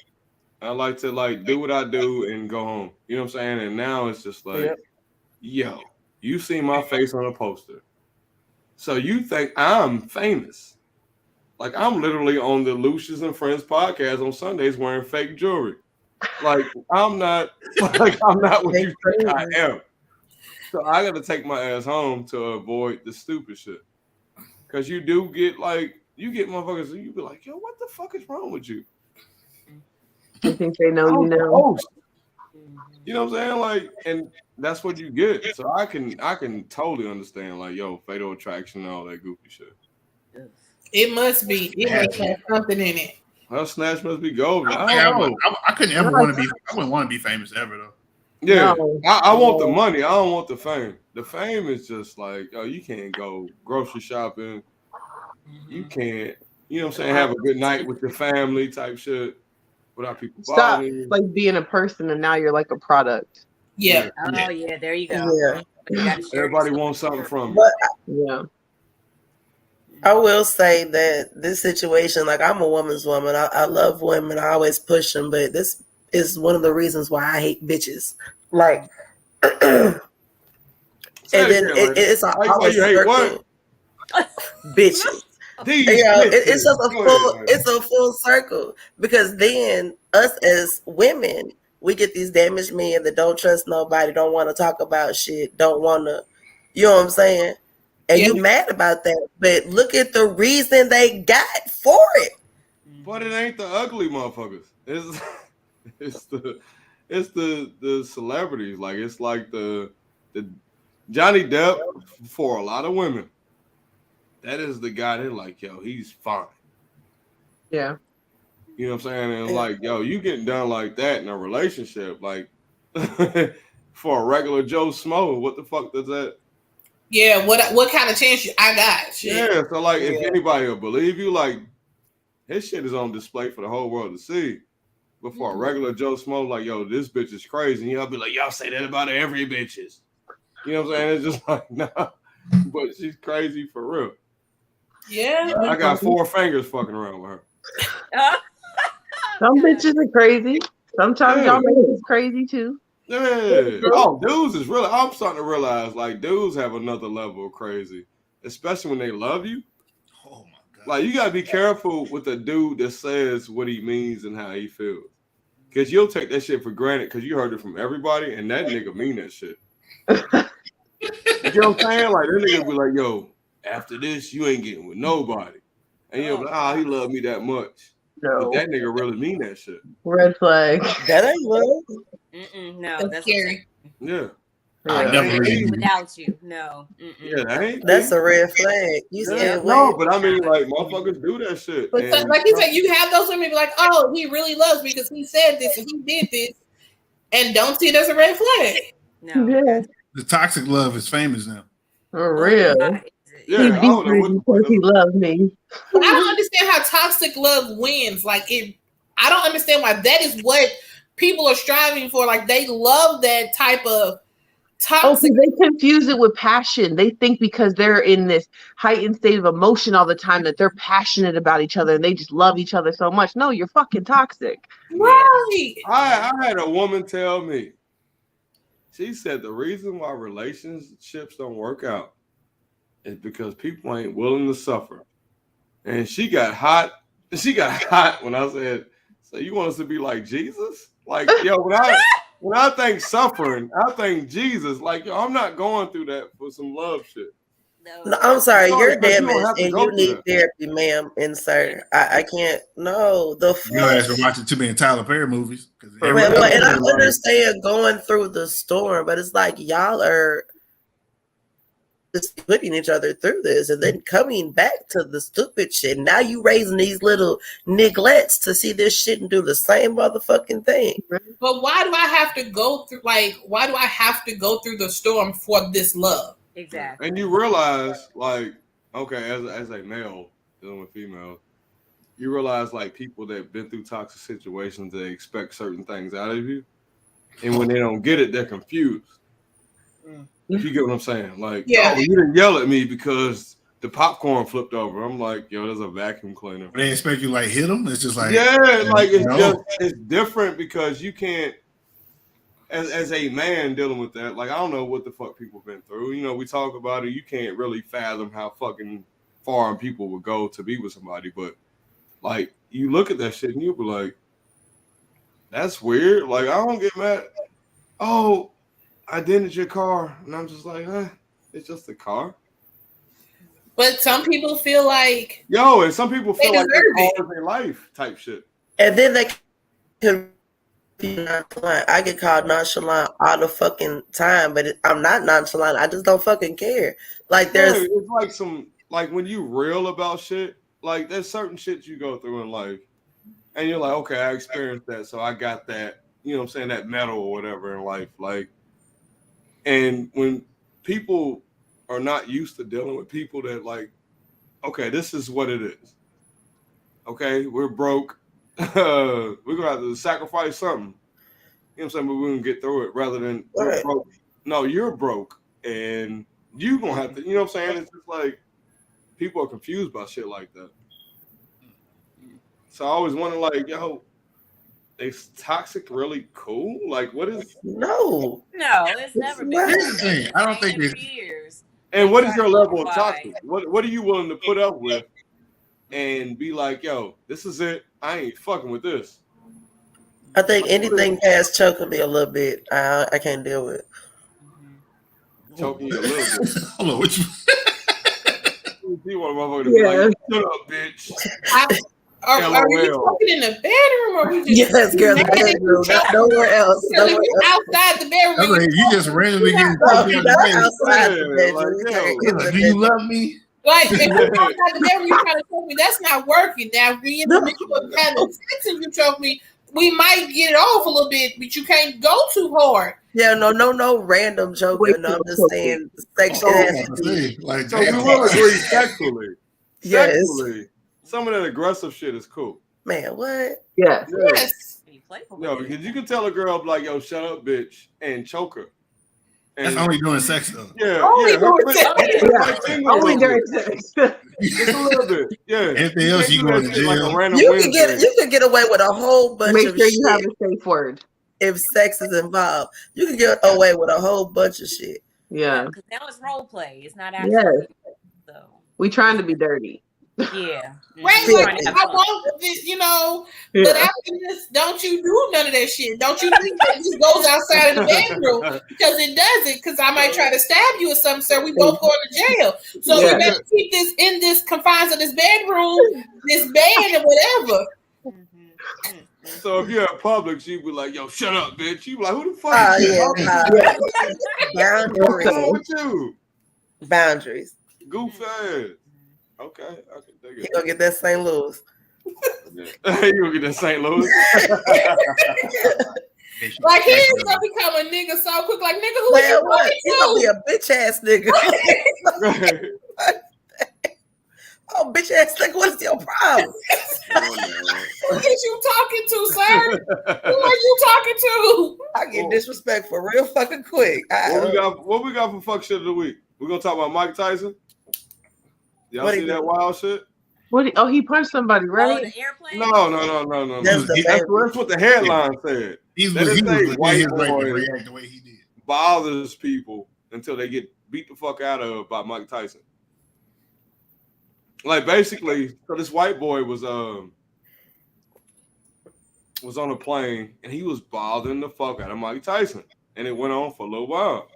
I like to like do what I do and go home. You know what I'm saying? And now it's just like, yo, you see my face on a poster. So you think I'm famous. Like I'm literally on the Lucious and Friendz podcast on Sundays wearing fake jewelry. Like I'm not what you think I am. So I got to take my ass home to avoid the stupid shit. Cause you do get like you get motherfuckers. You be like, yo, what the fuck is wrong with you? I think they know you know. You know what I'm saying? Like, and that's what you get. So I can totally understand. Like, yo, Fatal Attraction and all that goofy shit. It must be. It must have something in it. Her snatch must be golden. I couldn't ever want to be. I wouldn't want to be famous ever though. Yeah, I want the money. I don't want the fame. The fame is just like, oh, you can't go grocery shopping. You can't, you know what I'm saying, have a good night with your family type shit without people bothering you. Like being a person and now you're like a product. Yeah. Oh yeah, there you go. Yeah. Everybody wants something from you. I will say that this situation, like I'm a woman's woman. I love women. I always push them, but this is one of the reasons why I hate bitches. Like, and then it's a always circle. Bitches. It's just a full circle because then us as women, we get these damaged men that don't trust nobody, don't want to talk about shit, don't want to, you know what I'm saying? And you mad about that, but look at the reason they got for it. But it ain't the ugly motherfuckers. It's the celebrities. Like it's like the Johnny Depp for a lot of women. That is the guy they're like, yo, he's fine. Yeah. You know what I'm saying? And like, yo, you getting done like that in a relationship, like for a regular Joe Smo, what the fuck does that? Yeah, what kind of chance I got? Shit. Yeah, so like if anybody will believe you, like his shit is on display for the whole world to see. But for a regular Joe Smo, like, yo, this bitch is crazy. And y'all be like, y'all say that about every bitches. You know what I'm saying? It's just like, nah. But she's crazy for real. Yeah. I got 4 fingers fucking around with her. Some bitches are crazy. Sometimes y'all make us crazy too. Yeah. Oh, dudes is really. I'm starting to realize like dudes have another level of crazy, especially when they love you. Oh my god! Like you gotta be careful with a dude that says what he means and how he feels, because you'll take that shit for granted because you heard it from everybody, and that nigga mean that shit. You know what I'm saying? Like that nigga be like, "Yo, after this, you ain't getting with nobody," and you'll be like, "Ah, he love me that much." No. But that nigga really mean that shit. Red flag. That ain't love. No, That's scary. Yeah. I never really without you. No. Yeah, that ain't That's a red flag. You said no, what? but I mean, like motherfuckers do that shit. But And, like you said, you have those women be like, oh, he really loves me because he said this and he did this, and don't see it as a red flag. No. Yeah. the toxic love is famous now. For real. yeah, He I don't know beat what me the because fuck he loves me. But I don't understand how toxic love wins. Like it, I don't understand why that is what people are striving for. Like they love that type of toxic. Oh, they confuse it with passion. They think because they're in this heightened state of emotion all the time that they're passionate about each other and they just love each other so much. No, you're fucking toxic. Right. I had a woman tell me, she said the reason why relationships don't work out is because people ain't willing to suffer. And she got hot. She got hot when I said, so you want us to be like Jesus? Like, yo, when I think suffering, I think Jesus. Like, yo, I'm not going through that for some love shit. No, I'm sorry, you're because you don't damaged have to and go you through need that. therapy, ma'am and sir. I can't. No, the Your ass fuck. been watching too many Tyler Perry movies. Well, and I understand going through the storm, but it's like y'all are just putting each other through this and then coming back to the stupid shit. Now you raising these little neglects to see this shit and do the same motherfucking thing. But why do I have to go through? Like, why do I have to go through the storm for this love? Exactly. And you realize, like, okay, as a male dealing with females, you realize like people that have been through toxic situations, they expect certain things out of you, and when they don't get it, they're confused. If you get what I'm saying, like, Yeah. oh, you didn't yell at me because the popcorn flipped over. I'm like, yo, there's a vacuum cleaner. They expect you like hit them. It's just like like it's no. just it's different because you can't. As a man dealing with that, like I don't know what the fuck people been through. You know, we talk about it. You can't really fathom how fucking far people would go to be with somebody. But like, you look at that shit and you be like, "That's weird." Like, I don't get mad. Oh, I dented your car, and I'm just like, it's just a car. But some people feel like and some people feel like deserve it. it's all of their life type shit. And then they can be nonchalant. I get called nonchalant all the fucking time, but I'm not nonchalant. I just don't fucking care. Like there's it's like some when you real about shit, like there's certain shit you go through in life, and you're like, okay, I experienced that, so I got that. You know what I'm saying? That medal or whatever in life, like. And when people are not used to dealing with people that like, okay, this is what it is. Okay, we're broke. We're gonna have to sacrifice something. You know what I'm saying? But we're gonna get through it rather than we're broke. No, you're broke and you gonna have to, you know what I'm saying? It's just like people are confused by shit like that. So I always wonder, like, yo, is toxic really cool? Like, what is? No, it's never been. Here's the thing. I don't think for years. And what is your level of toxic? What are you willing to put up with and be like, yo, this is it. I ain't fucking with this. I think anything past choking me a little bit, I can't deal with. Choking you a little bit. Hold on, what you? You want a motherfucker to be like, shut up, bitch. Are we talking in the bedroom or we just yes, girl, the bedroom, nowhere else. Outside the bedroom. Like, you just randomly getting outside the bedroom. Do you love me? Like if you're outside the bedroom, you trying to choke me, that's not working. Now if we in the middle of having sex and you choke me, we might get it off a little bit, but you can't go too hard. Yeah, no random joking. No, I'm just saying sexual. Like, so you will agree sexually. Yes. Sexually, some of that aggressive shit is cool. Man, what? Yeah. Yes. Yo, because you can tell a girl like, yo, shut up, bitch, and choke her. That's only doing sex though. Yeah, Only yeah. doing sex. Only during sex. Just a little bit. Yeah. Anything else, you going to jail. Like a random You Wednesday. can get away with a whole bunch Make of sure shit you have a safe word. if sex is involved. You can get away with a whole bunch of shit. Yeah. Because now it's role play. It's not Yes. actually. So We trying to be dirty. yeah. Right, We're like, trying to have I fun. want this, you know, Yeah. but after this, don't you do none of that shit. Don't you think that this goes outside of the bedroom? Because it doesn't, because I might try to stab you or something, sir. We both going to jail. So Yeah. you better keep this in this confines of this bedroom, this bed, and whatever. So if you're at public, she'd be like, "Yo, shut up, bitch." You be like, "Who the fuck?" Oh is yeah, that? no. What's wrong Boundaries. with you? Boundaries. Goof ass. Okay, I can dig You it. gonna get that St. Louis. You gonna get that St. Louis? Like he is gonna become a nigga so quick. Like nigga, who Man, you what? talking You gonna be to? a bitch ass nigga. Oh, bitch ass nigga, what is your problem? Who is you talking to, sir? Who are you talking to? I get disrespectful real fucking quick. What we got for fuck shit of the week? We're gonna talk about Mike Tyson. Y'all What see he that do? wild shit? He punched somebody, Oh, right? the airplane? No. That's the That's baby. what the headline said. He was Let us say legit white his right to boy react the way he did. bothers people until they get beat the fuck out of by Mike Tyson. Like basically, so this white boy was on a plane and he was bothering the fuck out of Mike Tyson, and it went on for a little while.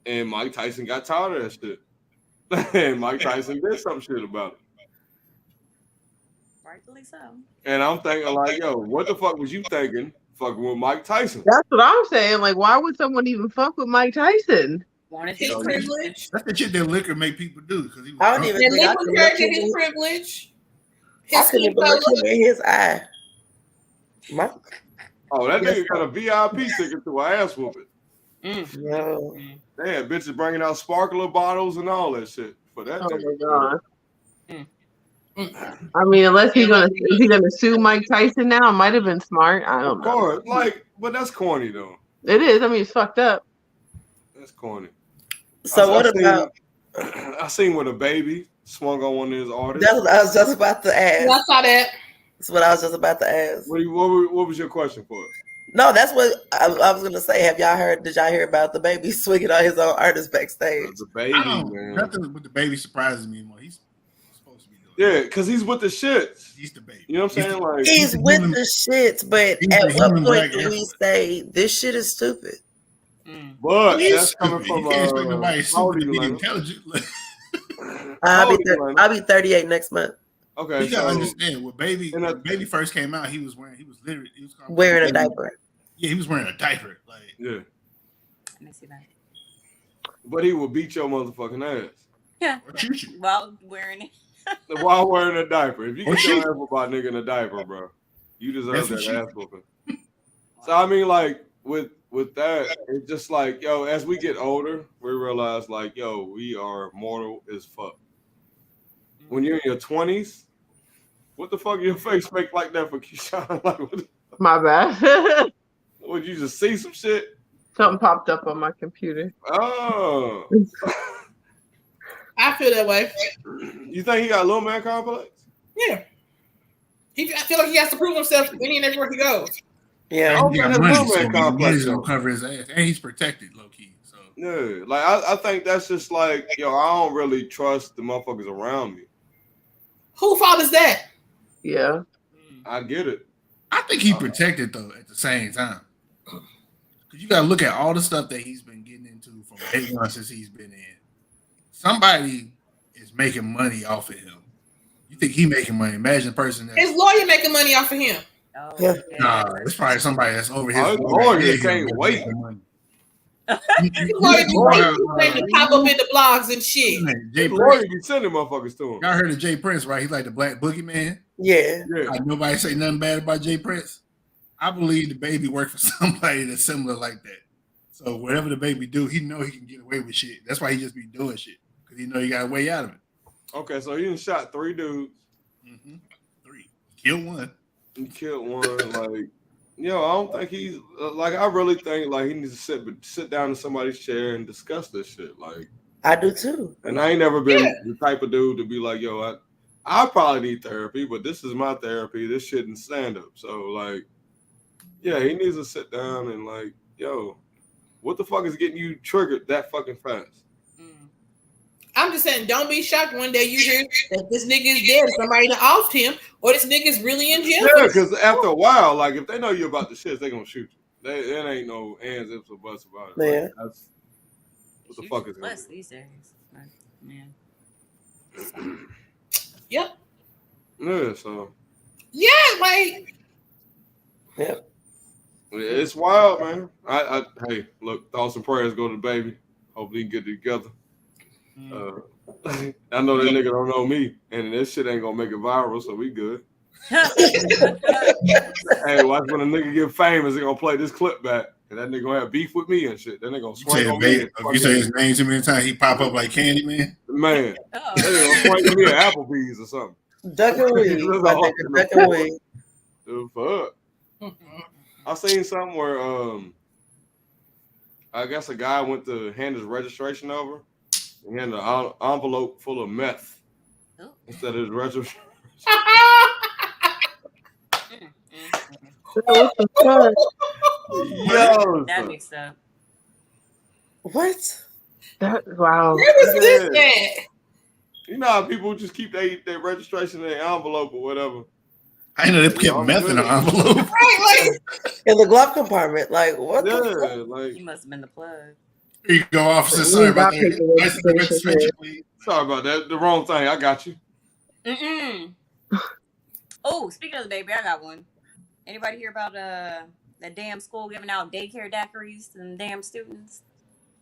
And Mike Tyson got tired of that shit, and Mike Tyson did some shit about it. Rightfully so. And I'm thinking like, yo, what the fuck was you thinking, fucking with Mike Tyson? That's what I'm saying. Like, why would someone even fuck with Mike Tyson? Wanted His to privilege. That's the shit that liquor make people do. Because he was I don't drunk. even And think I liquid could courage look and his him. privilege. I His couldn't skin even look color. him in his eye. My, Oh, that Yes, nigga got a VIP ticket to an ass whooping. no. They had bitches bringing out sparkler bottles and all that shit for that Oh nigga. my god. I mean, unless is he gonna sue Mike Tyson now? It might have been smart. I don't Of know. course, like, but that's corny though. It is. I mean, it's fucked up. That's corny. So what seen- about? I seen with a baby swung on one of his artists. That's what I was just about to ask. I saw that. That's what I was just about to ask. What was your question for? No, that's what I was gonna say. Have y'all heard? Did y'all hear about the baby swinging on his own artist backstage? The baby, I don't, man. nothing with the baby surprises me anymore. He's supposed to be doing Yeah, because he's with the shits. He's the baby. You know what I'm saying? Like, He's a with human- the shits, but he's at a what human point black do we influence. say this shit is stupid? but He's that's coming stupid. from You can't expect nobody how old stupid to are be you, intelligent. Like, I'll be 38 next month. Okay, you gotta so understand when baby And when baby first came out, he was literally Wearing a diaper. Yeah, he was wearing a diaper. Like, yeah, Let me see that. but he will beat your motherfucking ass Yeah. or shoot you. While wearing it. while wearing a diaper. If you Or get your shoot. ass whooped by a nigga in a diaper, bro, you deserve That's that what ass whooping. So I mean, like with that, it's just like, yo, as we get older, we realize like, yo, we are mortal as fuck. When you're in your 20s, what the fuck your face make like that for Keyshawn? Like, My bad. would you just see some shit? Something popped up on my computer. Oh, I feel that way. you think he got a little man complex? Yeah. I feel like he has to prove himself any and everywhere he goes. Yeah. Oh, He got that's money, no so man the complex, money's though. gonna cover his ass, and he's protected, low key. So Yeah, like I think that's just like, yo, I don't really trust the motherfuckers around me. Who fault is that? Yeah. I get it. I think he protected though at the same time. Because you gotta look at all the stuff that he's been getting into from day one since he's been in. Somebody is making money off of him. You think he making money? Imagine a person that His lawyer making money off of him. Oh, Yeah. nah, it's probably somebody that's over his Oh, his lawyer lawyer head can't that's wait. making money. His lawyer be waiting to pop up in the blogs and shit. Jay The lawyer Prince, be sending motherfuckers to him. y'all heard of Jay Prince, right? He's like the black boogeyman. Yeah. Yeah. Like nobody say nothing bad about Jay Prince. I believe the baby worked for somebody that's similar like that. So whatever the baby do, he know he can get away with shit. That's why he just be doing shit because he know he got a way out of it. Okay, so he done shot 3 dudes. 3, kill one. He killed one. Like, I don't think he's like. I really think like he needs to sit down in somebody's chair and discuss this shit. Like I do too. And I ain't never been the type of dude to be like, yo, I probably need therapy, but this is my therapy. This shouldn't stand up. So like, yeah, he needs to sit down and like, yo, what the fuck is getting you triggered that fucking fast? I'm just saying, don't be shocked one day you hear that this nigga is dead, somebody that offed him, or this nigga is really in jail. Yeah, because after a while, like if they know you about the shit, they gonna shoot you. There ain't no ands, ifs, or buts about it. Yeah. Like, that's what the fuck is less these days. Man. Yep. Yeah, so. Yeah, like. Yep. It's wild, man. Hey, look, thoughts and prayers go to the baby. Hopefully he can get it together. I know that nigga don't know me, and this shit ain't gonna make it viral, so we good. Hey, watch when a nigga get famous, they gonna play this clip back, and that nigga gonna have beef with me and shit. Then they gonna swing on me. If you say his name too many times, he pop up like Candyman. Man, they gonna swing on me at Applebee's or something. Duck and weed, my nigga, duck and weed. The fuck. I seen something where I guess a guy went to hand his registration over. He had an envelope full of meth instead of his registration. What the fuck? Yo, that mixed up. What? Wow. Where was this at? You know how people just keep their registration in their envelope or whatever. I know they kept meth in an envelope. Right, like, in the glove compartment. Like, what the fuck? Like, You must have been the plug. Here you go, officer. Sorry about that. Sorry about that. The wrong thing. I got you. Oh, speaking of the baby, I got one. Anybody hear about that damn school giving out daycare daiquiris to damn students?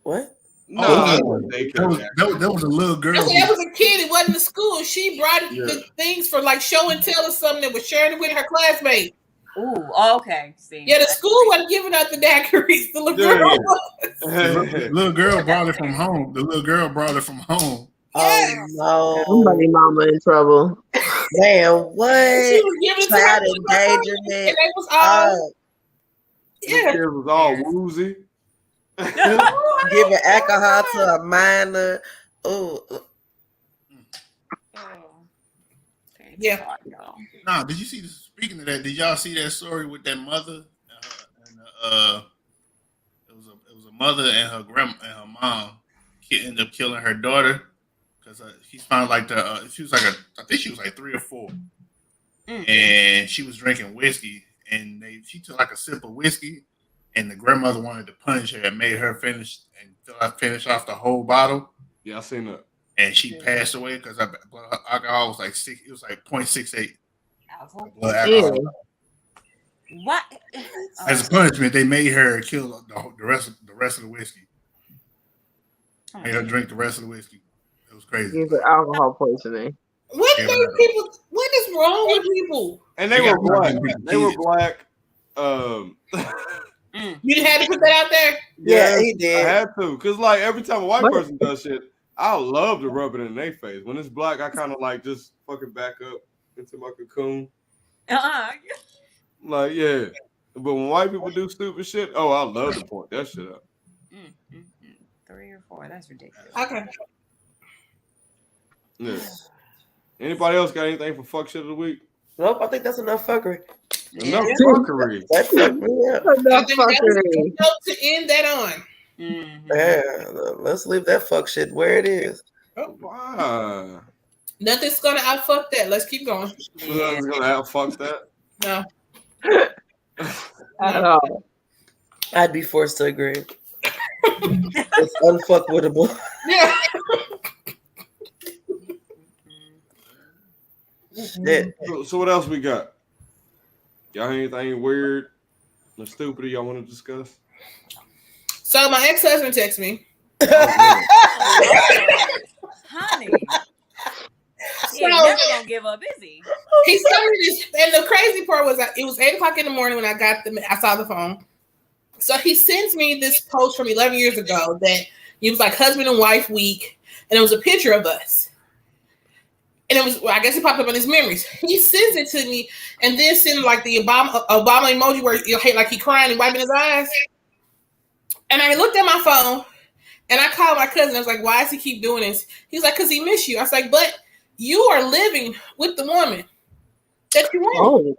What? No, that was a little girl. That was a kid. It wasn't the school. She brought the things for like show and tell or something that was sharing it with her classmates. Ooh, okay. See. Yeah, the school wasn't giving out the daiquiris. The little girl was. The little girl brought it from home. The little girl brought it from home. Oh no! Somebody mama in trouble. Man, what? She was giving it to Child her, endangerment. and they was all The kid was all woozy. Giving alcohol to a minor. Oh. Yeah. Nah, did you see this? Speaking of that, did y'all see that story with that mother? It was a mother and her grandma and her mom ended up killing her daughter because she found like she was like I think she was like 3 or 4, and she was drinking whiskey, and she took like a sip of whiskey, and the grandmother wanted to punish her and made her finish off the whole bottle. Yeah, I seen that. And she passed away because her alcohol was like 6. It was like 0.68. Blood alcohol. What? As a punishment, they made her kill the rest of the whiskey. Made her drink the rest of the whiskey. It was crazy. It's alcohol poisoning. What is wrong with people? And they were black. They were black. You had to put that out there? Yeah, he did. I had to. Because like every time a white person does shit, I love to rub it in their face. When it's black, I kind of like just fucking back up into my cocoon. Like, yeah. But when white people do stupid shit, I love to point that shit up. 3 or 4, that's ridiculous. Okay. Yeah. Anybody else got anything for fuck shit of the week? Nope, I think that's enough fuckery. Enough fuckery. That fucked me up. I think that was to end that on. Yeah, let's leave that fuck shit where it is. Oh, wow. Nothing's gonna outfuck that. Let's keep going. Nothing's gonna outfuck that. No. At all. I'd be forced to agree. It's unfuckwittable. Yeah. Shit. So what else we got? Y'all anything weird or stupid y'all want to discuss? So my ex-husband texted me. Honey. He's never gonna give up, is he? He's telling me this, and the crazy part was it was 8:00 in the morning when I saw the phone. So he sends me this post from 11 years ago that it was like husband and wife week, and it was a picture of us. And it was, well, I guess it popped up in his memories. He sends it to me, and then send like the Obama emoji where you hate like he crying and wiping his eyes. And I looked at my phone, and I called my cousin. I was like, "Why does he keep doing this?" He's like, "Cause he miss you." I was like, "But you are living with the woman that you want. Oh.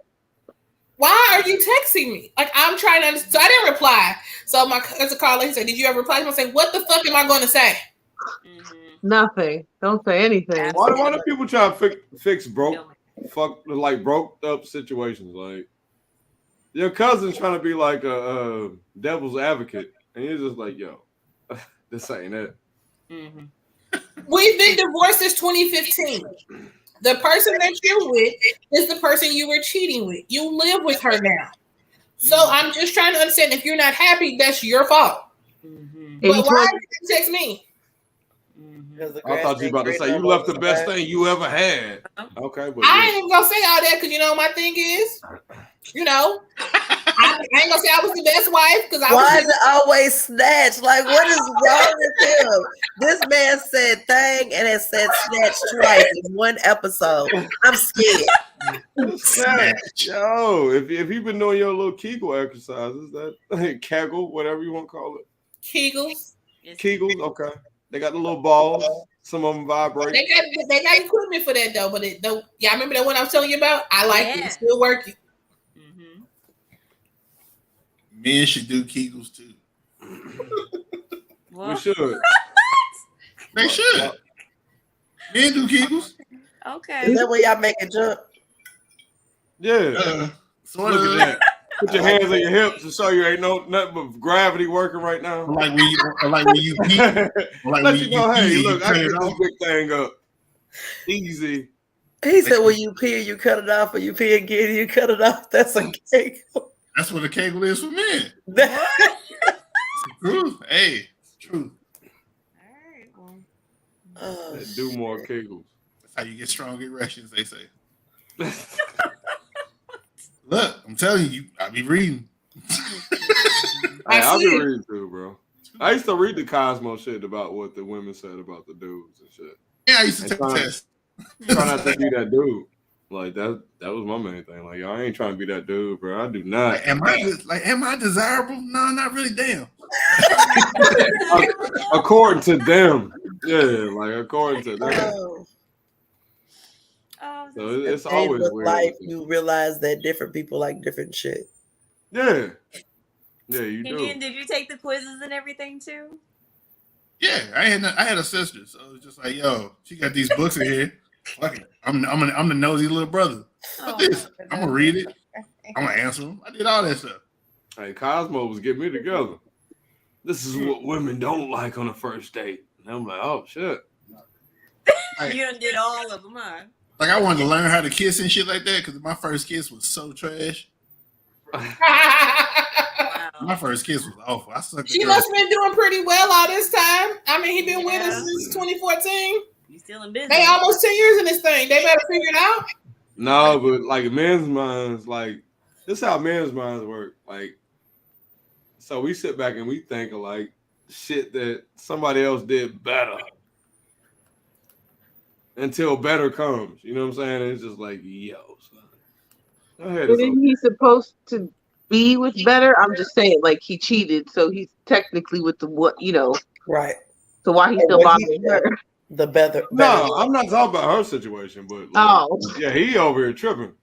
Why are you texting me?" Like, I'm trying to understand. So I didn't reply. So my cousin called. He said, "Did you ever reply?" I said, "What the fuck am I going to say?" Nothing. Don't say anything. Why do people try to fix broke up situations? Like your cousin's trying to be like a devil's advocate, and you're just like, yo, this ain't it. We've been divorced since 2015. The person that you're with is the person you were cheating with. You live with her now. So I'm just trying to understand, if you're not happy, that's your fault. But why did you text me? I thought you were about to say you left the best thing you ever had. Okay, but I ain't even gonna say all that, because you know my thing is, you know, I ain't gonna say I was the best wife, because why is it always snatch? Like, what is wrong with him? This man said thing and it said snatch twice in one episode. I'm scared. Snatch. Yo, if you've been doing your little Kegel exercises, that Kegel, whatever you want to call it. Kegels. Kegels, okay. They got the little balls. Some of them vibrate. They got equipment for that though. But y'all remember that one I was telling you about? I like it. It's still working. Men should do Kegels too. We should. They should. Men do Kegels. Okay. Is that where y'all make a jump? Yeah. Look at that. Put your hands on your hips to show you ain't nothing but gravity working right now. Like when you pee. Let you know, hey, look, I get this big thing up. Easy. He said, when you pee, you cut it off, or you pee again, you cut it off. That's a kegel. That's what a kegel is for men. What? Truth. Hey, it's truth. All right. Do more kegels. That's how you get strong erections, they say. Look, I'm telling you, I be reading. I'll be reading too, bro. I used to read the Cosmo shit about what the women said about the dudes and shit. Yeah, I used to take tests. Try not to be that dude. Like that was my main thing. Like, I ain't trying to be that dude, bro. I do not. Like, am I desirable? No, not really. Damn. According to them, yeah. Like according to them. So it's always with weird. Life, you realize that different people like different shit. Yeah. Yeah, you do. And did you take the quizzes and everything too? Yeah, I had a sister, so it's just like, yo, she got these books in here. Fuck it. I'm the nosy little brother. What's this? I'm gonna read it. I'm gonna answer them. I did all that stuff. Hey, Cosmo was getting me together. This is what women don't like on a first date. And I'm like, oh shit. You done did all of them, huh? Like, I wanted to learn how to kiss and shit like that because my first kiss was so trash. My first kiss was awful. She must have been doing pretty well all this time. I mean, he been with us since 2014. You still in business? They almost 10 years in this thing. They better figure it out. No, but like men's minds, like this is how men's minds work. Like, so we sit back and we think of like shit that somebody else did better until better comes. You know what I'm saying? And it's just like, yo, son. Go ahead. Isn't he supposed to be with better? I'm just saying, like, he cheated, so he's technically with the what, you know. Right. So why he's still bothering her? The better. No, I'm not talking about her situation, but like, yeah, he over here tripping.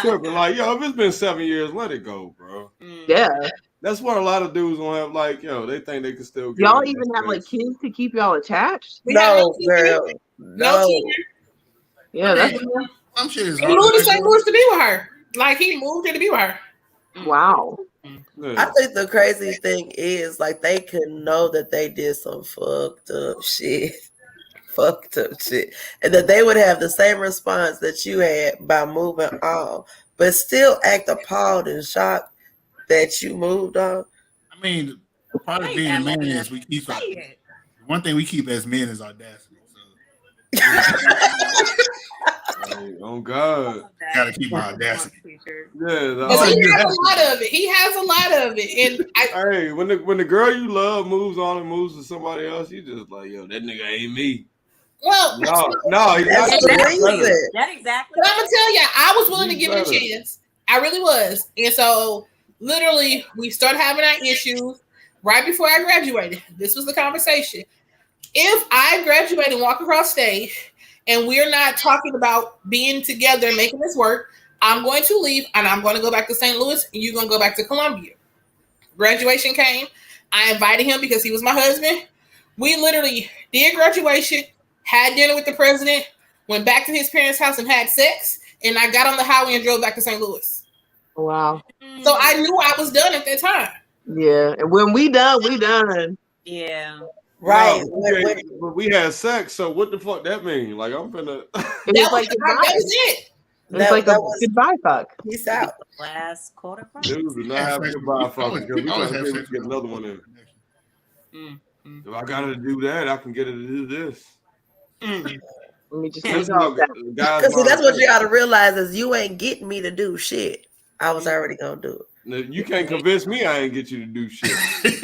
Tripping. Like, yo, if it's been 7 years, let it go, bro. Yeah. That's what a lot of dudes don't have. Like, yo, they think they can still get. Y'all even have like kids to keep y'all attached? No, girl. No. Yeah, that's some shit is. He moved to St. Louis to be with her. Like, he moved here to be with her. Wow. I think the crazy thing is, like, they can know that they did some fucked up shit. And that they would have the same response that you had by moving on, but still act appalled and shocked that you moved on. I mean, part of being a man is we keep one thing we keep as men is audacity. So. Hey, oh God. Gotta keep my audacity. Yeah, he has a lot of it. He has a lot of it. And hey, when the girl you love moves on and moves to somebody else, you just like, yo, that nigga ain't me. Well, no, he's not. That exactly. But I'm gonna tell you, I was willing to give it a chance. I really was, and so literally, we started having our issues right before I graduated. This was the conversation. If I graduate and walk across stage, and we're not talking about being together and making this work, I'm going to leave, and I'm going to go back to St. Louis, and you're going to go back to Columbia. Graduation came. I invited him because he was my husband. We literally did graduation, had dinner with the president, went back to his parents' house and had sex, and I got on the highway and drove back to St. Louis. Wow. So I knew I was done at that time. Yeah. And when we done, we done. Yeah. Right. But we had sex, so what the fuck that mean? Like, I'm finna. It was like goodbye. That was it. It was like a goodbye fuck. Peace out. Last quarter. Dude, do not have a goodbye fuck because we gotta get another one in. If I gotta do that, I can get her to do this. Let me just Because that's what you gotta realize is you ain't getting me to do shit. I was already gonna do it. Now, you can't convince me I ain't get you to do shit. You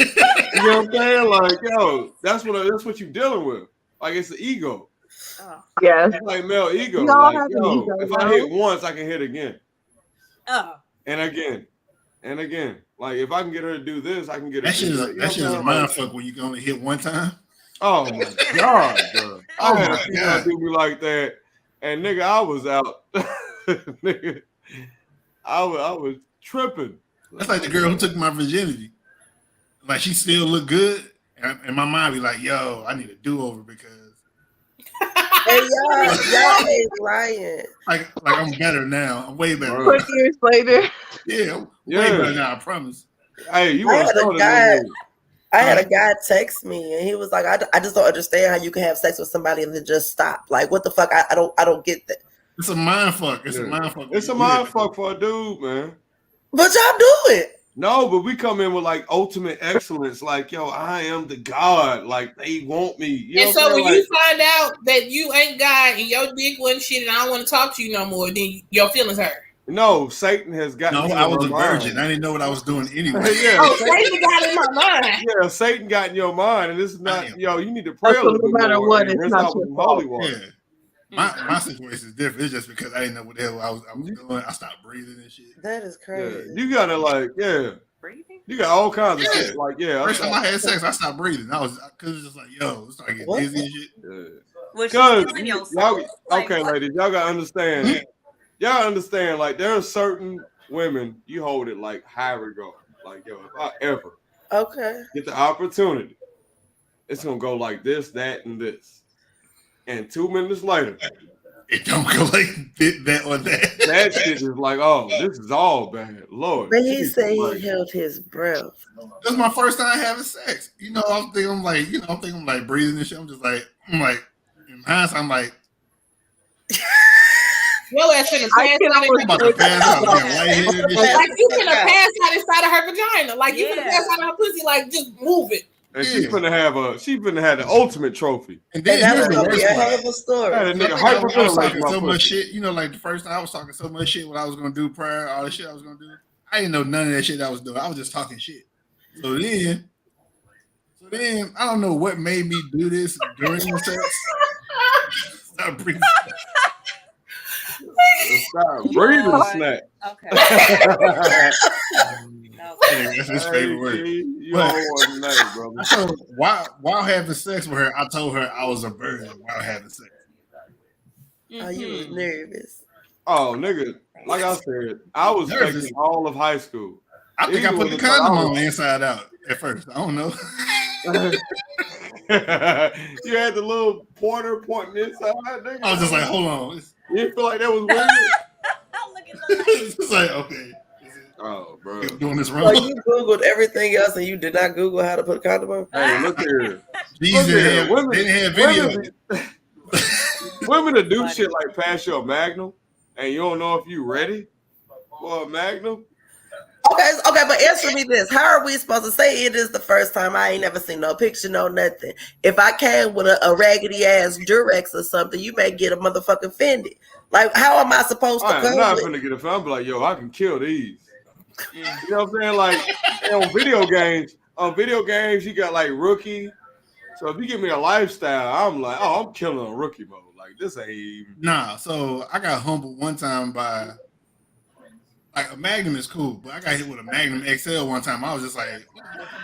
know what I'm saying? Like, yo, that's what you're dealing with. Like, it's the ego. Oh. Yeah. It's like male ego. We all like, have an yo, ego, if bro. I hit once, I can hit again. Oh. And again. And again. Like, if I can get her to do this, I can get her to do that. That shit is a mind fuck when you can only hit one time. Oh my God, bro. I had a female do me like that. And nigga, I was out. Nigga, I was tripping. That's like the girl who took my virginity. Like, she still look good. And my mind be like, yo, I need a do-over because Hey, y'all ain't lying. like I'm better now. I'm way better. 20 years later. Yeah, I'm way better now, I promise. Hey, you I want had to a start guy. it? I had a guy text me and he was like, I just don't understand how you can have sex with somebody and then just stop. Like, what the fuck? I don't get that. It's a mind fuck. It's a mind fuck. It's a mind fuck for a dude, man. But y'all do it. No, but we come in with like ultimate excellence. Like, yo, I am the God. Like, they want me. You And so when you find out that you ain't God and your dick wasn't shit and I don't want to talk to you no more, then your feelings hurt. No, Satan has got. No, I was a virgin. I didn't know what I was doing anyway. Yeah, Satan got in my mind. Yeah, Satan got in your mind, and this is not. Yo, you need to pray a So little no matter more what, and it's rinse not out your with fault. holy water. Yeah. My situation is different. It's just because I didn't know what the hell I was doing. I stopped breathing and shit. That is crazy. You gotta Breathing? You got all kinds of shit. Like, First time I had sex, I stopped breathing. I was because it's just like, yo, it's like getting dizzy and shit. Was Because she feeling your soul? okay, ladies, y'all gotta understand. Y'all understand, like, there are certain women you hold it like high regard. Like, yo, if I ever get the opportunity, it's gonna go like this, that, and this. And 2 minutes later, it don't go like that or that. That shit is like, oh, this is all bad. Lord. But he said he held his breath. That's my first time having sex. You know, I'm thinking like breathing and shit. I'm like, in hindsight, I'm like, Your ass finna pass out. Like you finna pass out inside of her vagina. Like you finna pass out of her pussy. Like just move it. And she's finna have the ultimate trophy. And then that's gonna be a hell of a story. That nigga I was talking so much shit. You know, like the first time I was talking so much shit what I was gonna do prior, all the shit I was gonna do. I didn't know none of that shit I was doing. I was just talking shit. So then I don't know what made me do this during the sex. Stop breathing. Stop breathing, snack. Okay. That's his favorite word. You don't want to know, brother. So while having sex with her, I told her I was a virgin while having sex. Oh, you was nervous. Oh, nigga. Like I said, I was faking all of high school. I think I put the condom on inside out at first. I don't know. You had the little pointer pointing inside, nigga. I was just like, hold on. You didn't feel like that was weird? It's like, okay. Oh, bro. I'm doing this wrong. So you Googled everything else and you did not Google how to put a condom on? Hey, look here. They didn't have video. Women to do shit like pass your Magnum and you don't know if you ready for a Magnum. Okay, but answer me this. How are we supposed to say it is the first time? I ain't never seen no picture, no nothing. If I came with a raggedy ass Durex or something, you may get a motherfucking offended. Like, how am I supposed to come? I'm not finna get offended. I'm like, yo, I can kill these. You know what I'm saying? Like on video games, you got like rookie, So if you give me a lifestyle, I'm like, oh, I'm killing a rookie mode. Like this ain't even. Nah, so I got humbled one time by like a Magnum is cool, but I got hit with a Magnum XL one time. I was just like,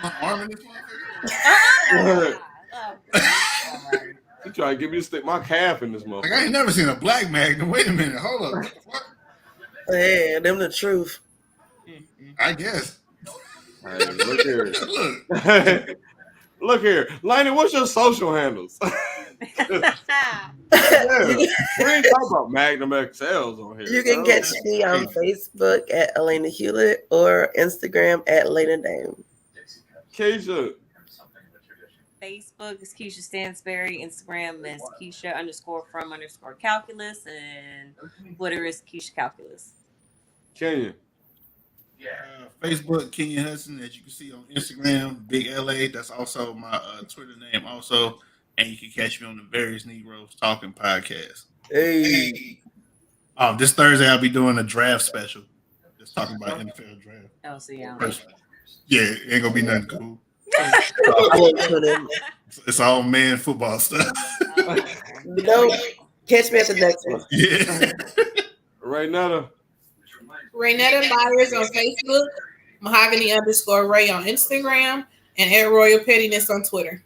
my arm in this motherfucker. You try to get me to stick my calf in this motherfucker. Like I ain't never seen a black Magnum. Wait a minute, hold up. What the fuck? Yeah, them the truth. I guess. Hey, look here. Look. Look here. Laney, what's your social handles? Yeah. We ain't talking about Magnum XLs on here. You can catch me on Facebook at Elena Hewlett or Instagram at Lena Dame. Keisha. Facebook is Keisha Stansberry. Instagram is Keisha_from_calculus. And Twitter is Keisha Calculus. Kenya. Facebook, Kenya Hudson, as you can see on Instagram, Big LA. That's also my Twitter name, also. And you can catch me on the Various Negroes Talking podcast. Hey. This Thursday, I'll be doing a draft special. Just talking about NFL draft. Oh, so yeah. Yeah, it ain't going to be nothing cool. It's all man football stuff. No, catch me at the next one. Yeah. Raynetta. Raynetta Myers on Facebook, Mahogany_Ray on Instagram, and at Royal Pettiness on Twitter.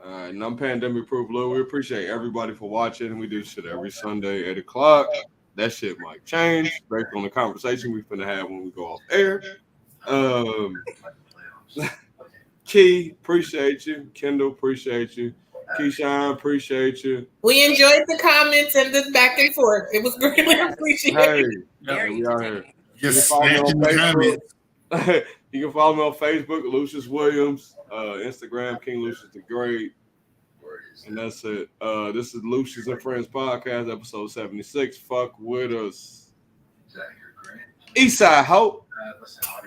All right, and I'm Pandemic Proof Lou. We appreciate everybody for watching. We do shit every Sunday, 8 o'clock. That shit might change based on the conversation we finna have when we go off air. Key, appreciate you. Kendall, appreciate you. Keyshawn, appreciate you. We enjoyed the comments and the back and forth. It was greatly appreciated. Hey, we out here. Just You can follow me on comments. Facebook. You can follow me on Facebook, Lucious Williams. Instagram, King Lucious the Great. And that's it. This is Lucious and Friends podcast, episode 76. Fuck with us. Eastside Hope.